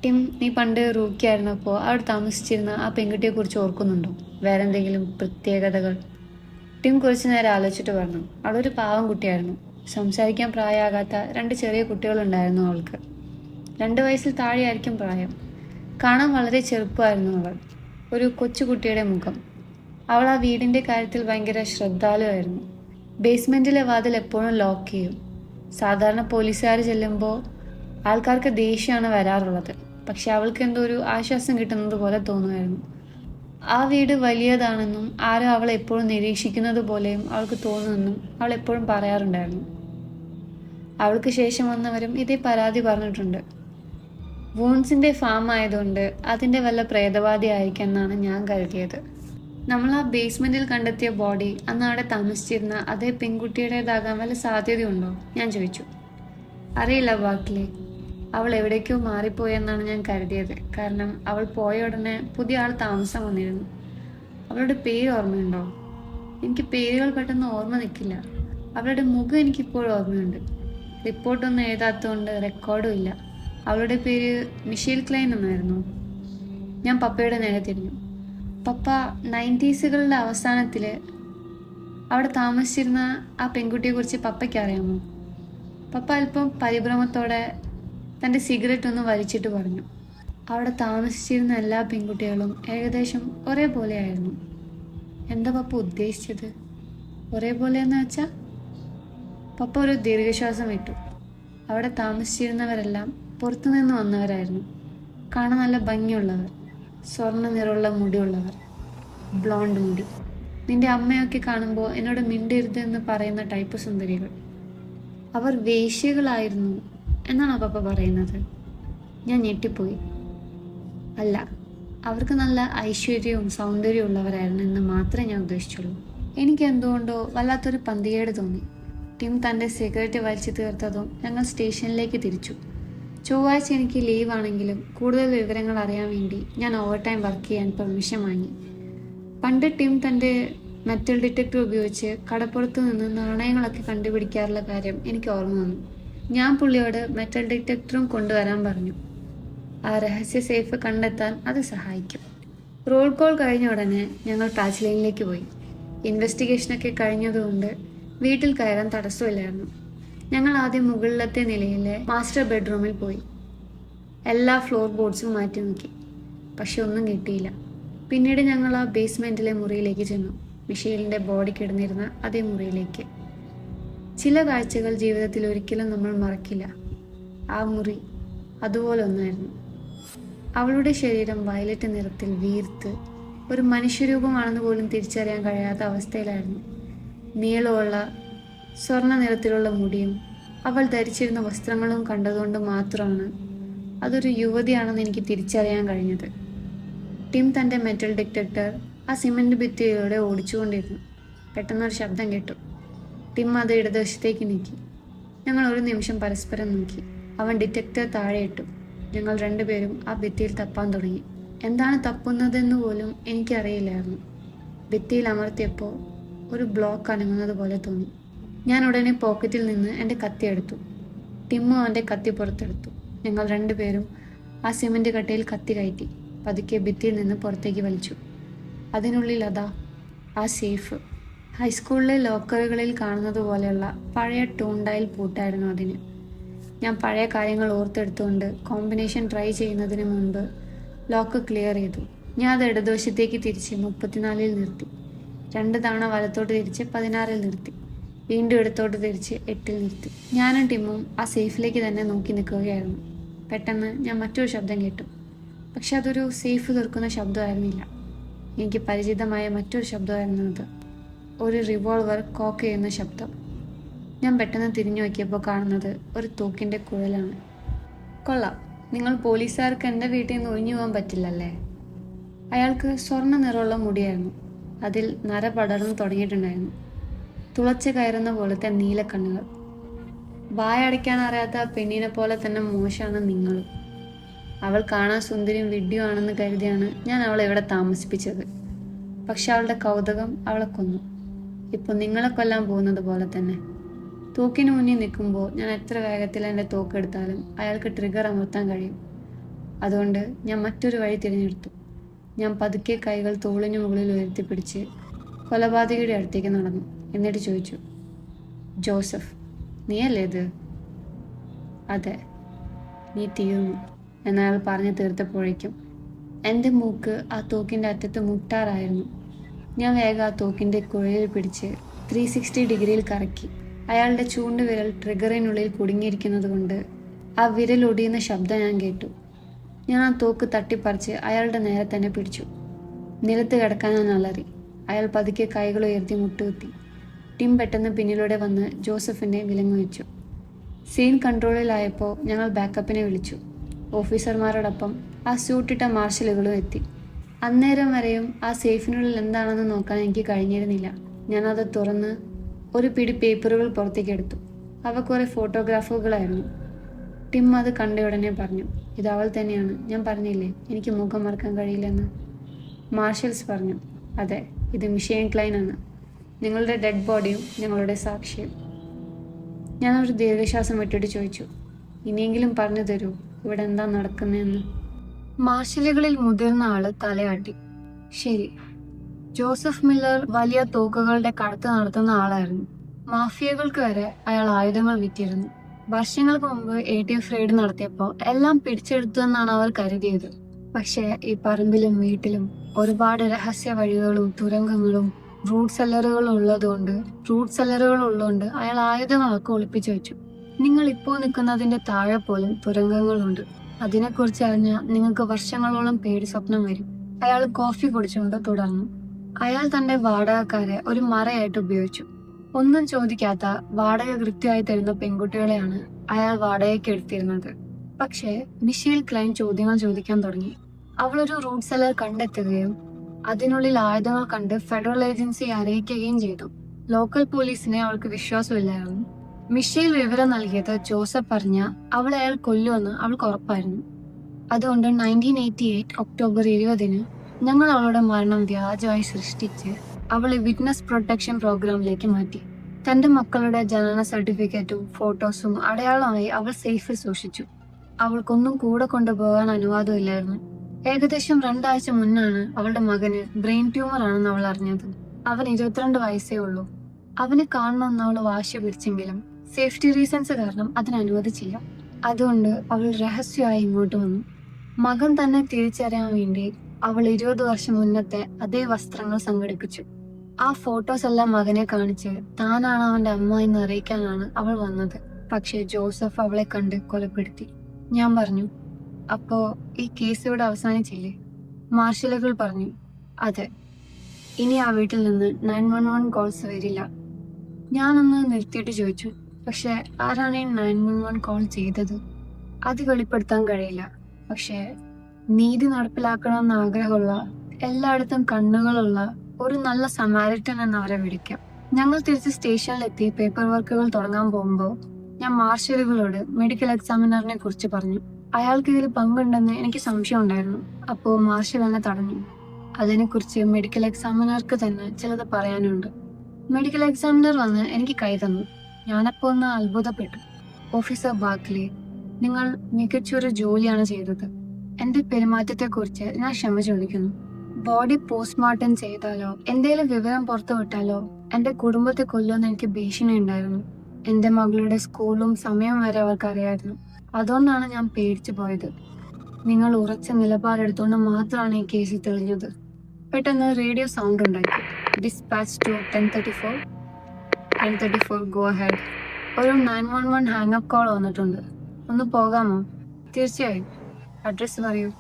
ടിം, നീ പണ്ട് റൂക്കിയായിരുന്നപ്പോൾ അവിടെ താമസിച്ചിരുന്ന ആ പെൺകുട്ടിയെക്കുറിച്ച് ഓർക്കുന്നുണ്ടോ? വേറെ എന്തെങ്കിലും പ്രത്യേകതകൾ? ടിം കുറച്ച് നേരം ആലോചിച്ചിട്ട് പറഞ്ഞു, അവളൊരു പാവം കുട്ടിയായിരുന്നു. സംസാരിക്കാൻ പ്രായമാകാത്ത 2 ചെറിയ കുട്ടികളുണ്ടായിരുന്നു അവൾക്ക്. 2 വയസ്സിൽ താഴെയായിരിക്കും പ്രായം. കാണാൻ വളരെ ചെറുപ്പമായിരുന്നു അവൾ. ഒരു കൊച്ചുകുട്ടിയുടെ മുഖം. അവൾ ആ വീടിൻ്റെ കാര്യത്തിൽ ഭയങ്കര ശ്രദ്ധാലുവായിരുന്നു. ബേസ്മെൻറ്റിലെ വാതിൽ എപ്പോഴും ലോക്ക് ചെയ്യും. സാധാരണ പോലീസുകാർ ചെല്ലുമ്പോൾ ആൾക്കാർക്ക് ദേഷ്യമാണ് വരാറുള്ളത്. പക്ഷെ അവൾക്ക് എന്തോ ഒരു ആശ്വാസം കിട്ടുന്നത് പോലെ തോന്നുമായിരുന്നു. ആ വീട് വലിയതാണെന്നും ആരോ അവളെ എപ്പോഴും നിരീക്ഷിക്കുന്നത് പോലെയും അവൾക്ക് തോന്നുമെന്നും അവൾ എപ്പോഴും പറയാറുണ്ടായിരുന്നു. അവൾക്ക് ശേഷം വന്നവരും ഇതേ പരാതി പറഞ്ഞിട്ടുണ്ട്. വൂൺസിന്റെ ഫാം ആയതുകൊണ്ട് അതിൻ്റെ വല്ല പ്രേതബാധ ആയിരിക്കും എന്നാണ് ഞാൻ കരുതിയത്. നമ്മൾ ആ ബേസ്മെന്റിൽ കണ്ടെത്തിയ ബോഡി അന്ന് അവിടെ താമസിച്ചിരുന്ന അതേ പെൺകുട്ടിയുടേതാകാൻ വല്ല സാധ്യതയുണ്ടോ? ഞാൻ ചോദിച്ചു. അറിയില്ല ബാക്കിലെ, അവൾ എവിടേക്കോ മാറിപ്പോയെന്നാണ് ഞാൻ കരുതിയത്. കാരണം അവൾ പോയ ഉടനെ പുതിയ ആൾ താമസം വന്നിരുന്നു. അവളുടെ പേര് ഓർമ്മയുണ്ടോ? എനിക്ക് പേരുകൾ പെട്ടെന്ന് ഓർമ്മ നിൽക്കില്ല. അവളുടെ മുഖം എനിക്കിപ്പോഴും ഓർമ്മയുണ്ട്. റിപ്പോർട്ടൊന്നും എഴുതാത്തതുകൊണ്ട് റെക്കോർഡും ഇല്ല. അവളുടെ പേര് മിഷേൽ ക്ലൈൻ എന്നായിരുന്നു. ഞാൻ പപ്പയുടെ നേരെ തിരിഞ്ഞു. പപ്പ, 90s അവസാനത്തിൽ അവിടെ താമസിച്ചിരുന്ന ആ പെൺകുട്ടിയെക്കുറിച്ച് പപ്പയ്ക്ക് അറിയാമോ? പപ്പ അല്പം പരിഭ്രമത്തോടെ തൻ്റെ സിഗരറ്റ് ഒന്ന് വലിച്ചിട്ട് പറഞ്ഞു, അവിടെ താമസിച്ചിരുന്ന എല്ലാ പെൺകുട്ടികളും ഏകദേശം ഒരേപോലെയായിരുന്നു. എന്താ പപ്പ ഉദ്ദേശിച്ചത്? ഒരേപോലെ എന്ന് വെച്ചാൽ? പപ്പ ഒരു ദീർഘശ്വാസം വിട്ടു. അവിടെ താമസിച്ചിരുന്നവരെല്ലാം പുറത്തുനിന്ന് വന്നവരായിരുന്നു. കാണാൻ നല്ല ഭംഗിയുള്ളവർ, സ്വർണ്ണ നിറമുള്ള മുടിയുള്ളവർ, ബ്ലോണ്ട് മുടി. നിന്റെ അമ്മയൊക്കെ കാണുമ്പോൾ എന്നോട് മിണ്ടരുത് എന്ന് പറയുന്ന ടൈപ്പ് സുന്ദരികൾ. അവർ വേശ്യകളായിരുന്നു എന്നാണോ പപ്പ പറയുന്നത്? ഞാൻ ഞെട്ടിപ്പോയി. അല്ല, അവർക്ക് നല്ല ഐശ്വര്യവും സൗന്ദര്യവും ഉള്ളവരായിരുന്നു എന്ന് മാത്രമേ ഞാൻ ഉദ്ദേശിച്ചുള്ളൂ. എനിക്ക് എന്തുകൊണ്ടോ വല്ലാത്തൊരു പന്തികേട് തോന്നി. ടിം തൻ്റെ സിഗരറ്റ് വലിച്ചു തീർത്തതും ഞങ്ങൾ സ്റ്റേഷനിലേക്ക് തിരിച്ചു. ചൊവ്വാഴ്ച എനിക്ക് ലീവാണെങ്കിലും കൂടുതൽ വിവരങ്ങൾ അറിയാൻ വേണ്ടി ഞാൻ ഓവർ ടൈം വർക്ക് ചെയ്യാൻ പെർമിഷൻ വാങ്ങി. പണ്ട് ടിം തൻ്റെ മെറ്റൽ ഡിറ്റക്ടർ ഉപയോഗിച്ച് കടപ്പുറത്ത് നിന്ന് നാണയങ്ങളൊക്കെ കണ്ടുപിടിക്കാറുള്ള കാര്യം എനിക്ക് ഓർമ്മ വന്നു. ഞാൻ പുള്ളിയോട് മെറ്റൽ ഡിറ്റക്ടറും കൊണ്ടുവരാൻ പറഞ്ഞു. ആ രഹസ്യ സേഫ് കണ്ടെത്താൻ അത് സഹായിക്കും. റോൾ കോൾ കഴിഞ്ഞ ഉടനെ ഞങ്ങൾ പാച്ച് ലൈനിലേക്ക് പോയി. ഇൻവെസ്റ്റിഗേഷനൊക്കെ കഴിഞ്ഞതുകൊണ്ട് വീട്ടിൽ കയറാൻ തടസ്സമില്ലായിരുന്നു. ഞങ്ങൾ ആദ്യം മുകളിലത്തെ നിലയിലെ മാസ്റ്റർ ബെഡ്റൂമിൽ പോയി. എല്ലാ ഫ്ലോർ ബോർഡ്സും മാറ്റി നോക്കി, പക്ഷെ ഒന്നും കിട്ടിയില്ല. പിന്നീട് ഞങ്ങൾ ആ ബേസ്മെൻറ്റിലെ മുറിയിലേക്ക് ചെന്നു. മിഷേലിൻ്റെ ബോഡി കിടന്നിരുന്ന അതേ മുറിയിലേക്ക്. ചില കാഴ്ചകൾ ജീവിതത്തിൽ ഒരിക്കലും നമ്മൾ മറക്കില്ല. ആ മുറി അതുപോലെ ഒന്നായിരുന്നു. അവളുടെ ശരീരം വയലറ്റ് നിറത്തിൽ വീർത്ത് ഒരു മനുഷ്യരൂപമാണെന്ന് പോലും തിരിച്ചറിയാൻ കഴിയാത്ത അവസ്ഥയിലായിരുന്നു. നീളമുള്ള സ്വർണ്ണ നിറത്തിലുള്ള മുടിയും അവൾ ധരിച്ചിരുന്ന വസ്ത്രങ്ങളും കണ്ടതുകൊണ്ട് മാത്രമാണ് അതൊരു യുവതിയാണെന്ന് എനിക്ക് തിരിച്ചറിയാൻ കഴിഞ്ഞത്. ടിം തൻ്റെ മെറ്റൽ ഡിറ്റക്ടർ ആ സിമൻറ്റ് ഭിത്തിയിലൂടെ ഓടിച്ചുകൊണ്ടിരുന്നു. പെട്ടെന്നൊരു ശബ്ദം കേട്ടു. ടിം അത് ഇടതുവശത്തേക്ക് നീക്കി. ഞങ്ങൾ ഒരു നിമിഷം പരസ്പരം നോക്കി. അവൻ ഡിറ്റക്ടർ താഴെ ഇട്ടു. ഞങ്ങൾ രണ്ടുപേരും ആ ഭിത്തിയിൽ തപ്പാൻ തുടങ്ങി. എന്താണ് തപ്പുന്നതെന്ന് പോലും എനിക്കറിയില്ലായിരുന്നു. ഭിത്തിയിൽ അമർത്തിയപ്പോൾ ഒരു ബ്ലോക്ക് അനങ്ങുന്നത് പോലെ തോന്നി. ഞാൻ ഉടനെ പോക്കറ്റിൽ നിന്ന് എൻ്റെ കത്തി എടുത്തു. ടിമ്മു അവൻ്റെ കത്തി പുറത്തെടുത്തു. ഞങ്ങൾ രണ്ടുപേരും ആ സിമൻറ്റ് കട്ടയിൽ കത്തി കയറ്റി പതുക്കെ ഭിത്തിയിൽ നിന്ന് പുറത്തേക്ക് വലിച്ചു. അതിനുള്ളിൽ അതാ ആ സേഫ്. ഹൈസ്കൂളിലെ ലോക്കറുകളിൽ കാണുന്നത് പോലെയുള്ള പഴയ ടൂണ്ടായിൽ പൂട്ടായിരുന്നു അതിന്. ഞാൻ പഴയ കാര്യങ്ങൾ ഓർത്തെടുത്തുകൊണ്ട് കോമ്പിനേഷൻ ട്രൈ ചെയ്യുന്നതിന് മുൻപ് ലോക്ക് ക്ലിയർ ചെയ്തു. ഞാൻ അത് ഇടതുവശത്തേക്ക് തിരിച്ച് 34-ൽ നിർത്തി. 2 തവണ വലത്തോട്ട് തിരിച്ച് 16-ൽ നിർത്തി. വീണ്ടും ഇടത്തോട്ട് തിരിച്ച് 8-ൽ നിർത്തി. ഞാനും ടിമ്മും ആ സേഫിലേക്ക് തന്നെ നോക്കി നിൽക്കുകയായിരുന്നു. പെട്ടെന്ന് ഞാൻ മറ്റൊരു ശബ്ദം കേട്ടു. പക്ഷെ അതൊരു സേഫ് തുറക്കുന്ന ശബ്ദമായിരുന്നില്ല. എനിക്ക് പരിചിതമായ മറ്റൊരു ശബ്ദമായിരുന്നു അത്. ഒരു റിവോൾവർ കോക്ക് ചെയ്യുന്ന ശബ്ദം. ഞാൻ പെട്ടെന്ന് തിരിഞ്ഞു നോക്കിയപ്പോൾ കാണുന്നത് ഒരു തോക്കിൻ്റെ കുഴലാണ്. കൊള്ളാം, നിങ്ങൾ പോലീസുകാർക്ക് എൻ്റെ വീട്ടിൽ നിന്ന് ഒഴിഞ്ഞു പോകാൻ പറ്റില്ലല്ലേ? അയാൾക്ക് സ്വർണ്ണ നിറമുള്ള മുടിയായിരുന്നു. അതിൽ നര പടർന്നു തുടങ്ങിയിട്ടുണ്ടായിരുന്നു. തുളച്ച് കയറുന്ന പോലത്തെ നീലക്കണ്ണുകൾ. വായടയ്ക്കാൻ അറിയാത്ത പെണ്ണിനെ പോലെ തന്നെ മോശമാണ് നിങ്ങളും. അവൾ കാണാൻ സുന്ദരിയും വിഡ്ഢിയും ആണെന്ന് കരുതിയാണ് ഞാൻ അവളെ ഇവിടെ താമസിപ്പിച്ചത്. പക്ഷെ അവളുടെ കൗതുകം അവളെ കൊന്നു. ഇപ്പോൾ നിങ്ങളെ കൊല്ലാൻ പോകുന്നത് പോലെ തന്നെ. തോക്കിന് മുന്നിൽ നിൽക്കുമ്പോൾ ഞാൻ എത്ര വേഗത്തിൽ എൻ്റെ തോക്കെടുത്താലും അയാൾക്ക് ട്രിഗർ അമർത്താൻ കഴിയും. അതുകൊണ്ട് ഞാൻ മറ്റൊരു വഴി തിരഞ്ഞെടുത്തു. ഞാൻ പതുക്കെ കൈകൾ തോളിന് മുകളിൽ ഉയർത്തിപ്പിടിച്ച് കൊലപാതകയുടെ അടുത്തേക്ക് നടന്നു. എന്നിട്ട് ചോദിച്ചു, ജോസഫ്, നീയല്ലേ ഇത്? അതെ. നീ തീർന്നു എന്നയാൾ പറഞ്ഞു തീർത്തപ്പോഴേക്കും എൻ്റെ മൂക്ക് ആ തോക്കിൻ്റെ അറ്റത്ത് മുട്ടാറായിരുന്നു. ഞാൻ വേഗം ആ തോക്കിൻ്റെ കുഴയിൽ പിടിച്ച് 360 ഡിഗ്രിയിൽ കറക്കി. അയാളുടെ ചൂണ്ടുവിരൽ ട്രിഗറിനുള്ളിൽ കുടുങ്ങിയിരിക്കുന്നത് കൊണ്ട് ആ വിരൽ ഒടിയുന്ന ശബ്ദം ഞാൻ കേട്ടു. ഞാൻ ആ തോക്ക് തട്ടിപ്പറിച്ച് അയാളുടെ നേരെ തന്നെ പിടിച്ചു. നിലത്ത് കിടക്കാൻ ഞാൻ അലറി. അയാൾ പതുക്കെ കൈകൾ ഉയർത്തി മുട്ടുകുത്തി. ടിം പെട്ടെന്ന് പിന്നിലൂടെ വന്ന് ജോസഫിനെ വിലങ്ങു വെച്ചു. സീൻ കൺട്രോളിലായപ്പോൾ ഞങ്ങൾ ബാക്കപ്പിനെ വിളിച്ചു. ഓഫീസർമാരോടൊപ്പം ആ സ്യൂട്ടിട്ട മാർഷലുകളും എത്തി. അന്നേരം വരെയും ആ സേഫിനുള്ളിൽ എന്താണെന്ന് നോക്കാൻ എനിക്ക് കഴിഞ്ഞിരുന്നില്ല. ഞാനത് തുറന്ന് ഒരു പിടി പേപ്പറുകൾ പുറത്തേക്ക് എടുത്തു. അവ കുറേ ഫോട്ടോഗ്രാഫുകളായിരുന്നു. ടിം അത് കണ്ട ഉടനെ പറഞ്ഞു, ഇത് അവൾ തന്നെയാണ്. ഞാൻ പറഞ്ഞില്ലേ എനിക്ക് മുഖം മറക്കാൻ കഴിയില്ലെന്ന്. മാർഷൽസ് പറഞ്ഞു, അതെ, ഇത് മിഷേൽ ക്ലൈൻ ആണ്. നിങ്ങളുടെ ഡെഡ് ബോഡിയും ഞങ്ങളുടെ സാക്ഷിയും. ഞാനൊരു ദീർഘശ്വാസം വിട്ടിട്ട് ചോദിച്ചു, ഇനിയെങ്കിലും പറഞ്ഞു തരൂ ഇവിടെ എന്താ നടക്കുന്നതെന്ന്. മാർഷലുകളിൽ മുതിർന്ന ആള് തലയാട്ടി. ശരി, ജോസഫ് മില്ലർ വലിയ തോക്കുകളുടെ കടത്ത് നടത്തുന്ന ആളായിരുന്നു. മാഫിയകൾക്ക് വരെ അയാൾ ആയുധങ്ങൾ വിറ്റിരുന്നു. വർഷങ്ങൾക്ക് മുമ്പ് ATF റെയ്ഡ് നടത്തിയപ്പോൾ എല്ലാം പിടിച്ചെടുത്തു എന്നാണ് അവർ കരുതിയത്. പക്ഷേ ഈ പറമ്പിലും വീട്ടിലും ഒരുപാട് രഹസ്യ വഴികളും തുരങ്കങ്ങളും റൂട്ട് സെല്ലറുകളും ഉള്ളതുകൊണ്ട് അയാൾ ആയുധങ്ങളൊക്കെ ഒളിപ്പിച്ചു വെച്ചു. നിങ്ങൾ ഇപ്പോൾ നിൽക്കുന്നതിന്റെ താഴെ പോലും തുരങ്കങ്ങളുണ്ട്. അതിനെക്കുറിച്ച് അറിഞ്ഞാൽ നിങ്ങൾക്ക് വർഷങ്ങളോളം പേടി സ്വപ്നം വരും. അയാൾ കോഫി കുടിച്ചുകൊണ്ട് തുടർന്നു. അയാൾ തന്റെ വാടകക്കാരെ ഒരു മറയായിട്ട് ഉപയോഗിച്ചു. ഒന്നും ചോദിക്കാത്ത വാടക കൃത്യമായി തരുന്ന പെൺകുട്ടികളെയാണ് അയാൾ വാടകയ്ക്ക് എടുത്തിരുന്നത്. പക്ഷേ മിഷേൽ ക്ലൈൻ ചോദ്യങ്ങൾ ചോദിക്കാൻ തുടങ്ങി. അവളൊരു റൂട്ട് സെല്ലർ കണ്ടെത്തുകയും അതിനുള്ളിൽ ആയുധങ്ങൾ കണ്ട് ഫെഡറൽ ഏജൻസിയെ അറിയിക്കുകയും ചെയ്തു. ലോക്കൽ പോലീസിനെ അവൾക്ക് വിശ്വാസമില്ലായിരുന്നു. മിഷേൽ വിവരം നൽകിയത് ജോസഫ് പറഞ്ഞ അവളെ അയാൾ കൊല്ലുമെന്ന് അവൾക്ക് ഉറപ്പായിരുന്നു. അതുകൊണ്ട് 1988 ഒക്ടോബർ 20 ഞങ്ങൾ അവളുടെ മരണം വ്യാജമായി സൃഷ്ടിച്ച് അവളെ വിറ്റ്നസ് പ്രൊട്ടക്ഷൻ പ്രോഗ്രാമിലേക്ക് മാറ്റി. തന്റെ മക്കളുടെ ജനന സർട്ടിഫിക്കറ്റും ഫോട്ടോസും അടയാളമായി അവൾ സേഫിൽ സൂക്ഷിച്ചു. അവൾക്കൊന്നും കൂടെ കൊണ്ടുപോകാൻ അനുവാദമില്ലായിരുന്നു. ഏകദേശം 2 ആഴ്ച മുന്നാണ് അവളുടെ മകന് ബ്രെയിൻ ട്യൂമർ ആണെന്ന് അവൾ അറിഞ്ഞത്. അവൻ 22 വയസ്സേ ഉള്ളൂ. അവനെ കാണണമെന്ന് അവൾ വാശി പിടിച്ചെങ്കിലും സേഫ്റ്റി റീസൺസ് കാരണം അതിന് അനുവദിച്ചില്ല. അതുകൊണ്ട് അവൾ രഹസ്യമായി ഇങ്ങോട്ട് വന്നു. മകൻ തന്നെ തിരിച്ചറിയാൻ വേണ്ടി അവൾ 20 വർഷം മുന്നത്തെ അതേ വസ്ത്രങ്ങൾ സംഘടിപ്പിച്ചു. ആ ഫോട്ടോസ് എല്ലാം മകനെ കാണിച്ച് താനാണ് അവന്റെ അമ്മ എന്ന് അറിയിക്കാനാണ് അവൾ വന്നത്. പക്ഷേ ജോസഫ് അവളെ കണ്ട് കൊലപ്പെടുത്തി. ഞാൻ പറഞ്ഞു, അപ്പോ ഈ കേസ് ഇവിടെ അവസാനിച്ചില്ലേ? മാർഷലുകൾ പറഞ്ഞു, അതെ, ഇനി ആ വീട്ടിൽ നിന്ന് 911 കോൾസ് വരില്ല. ഞാനൊന്ന് നിർത്തിയിട്ട് ചോദിച്ചു, പക്ഷെ ആരാണ് ഈ 911 കോൾ ചെയ്തത്? അത് വെളിപ്പെടുത്താൻ കഴിയില്ല. പക്ഷേ നീതി നടപ്പിലാക്കണമെന്ന് ആഗ്രഹമുള്ള, എല്ലായിടത്തും കണ്ണുകളുള്ള ഒരു നല്ല സമാരിറ്റൻ എന്നവരെ വിളിക്കാം. ഞങ്ങൾ തിരിച്ച് സ്റ്റേഷനിലെത്തി പേപ്പർ വർക്കുകൾ തുടങ്ങാൻ പോകുമ്പോൾ ഞാൻ മാർഷലുകളോട് മെഡിക്കൽ എക്സാമിനറിനെ കുറിച്ച് പറഞ്ഞു. അയാൾക്ക് ഇതിൽ പങ്കുണ്ടെന്ന് എനിക്ക് സംശയം ഉണ്ടായിരുന്നു. അപ്പോൾ മാർഷൽ എന്നെ തടഞ്ഞു. അതിനെക്കുറിച്ച് മെഡിക്കൽ എക്സാമിനർക്ക് തന്നെ ചിലത് പറയാനുണ്ട്. മെഡിക്കൽ എക്സാമിനർ വന്ന് എനിക്ക് കൈ തന്നു. ഞാനപ്പോൾ ഒന്ന് അത്ഭുതപ്പെട്ടു. ഓഫീസർ ബാക്ലി, നിങ്ങൾ മികച്ചൊരു ജോലിയാണ് ചെയ്തത്. എന്റെ പെരുമാറ്റത്തെക്കുറിച്ച് ഞാൻ ക്ഷമ ചോദിക്കുന്നു. ബോഡി പോസ്റ്റ്മോർട്ടം ചെയ്താലോ എന്തെങ്കിലും വിവരം പുറത്തു വിട്ടാലോ എന്റെ കുടുംബത്തെ കൊല്ലുമെന്ന് എനിക്ക് ഭീഷണി ഉണ്ടായിരുന്നു. എന്റെ മകളുടെ സ്കൂളും സമയം വരെ അവർക്ക് അറിയായിരുന്നു. അതുകൊണ്ടാണ് ഞാൻ പേടിച്ചു പോയത്. നിങ്ങൾ ഉറച്ച നിലപാടെടുത്തുകൊണ്ട് മാത്രമാണ് ഈ കേസ് തെളിഞ്ഞത്. പെട്ടെന്ന് റേഡിയോ സൗണ്ട് ഉണ്ടാക്കി. Dispatch to 1034 go ahead. ഒരു 911 ഹാങ് അപ്പ് കോൾ വന്നിട്ടുണ്ട്. ഒന്ന് പോകാമോ? തീർച്ചയായും. അഡ്രസ് പറയൂ.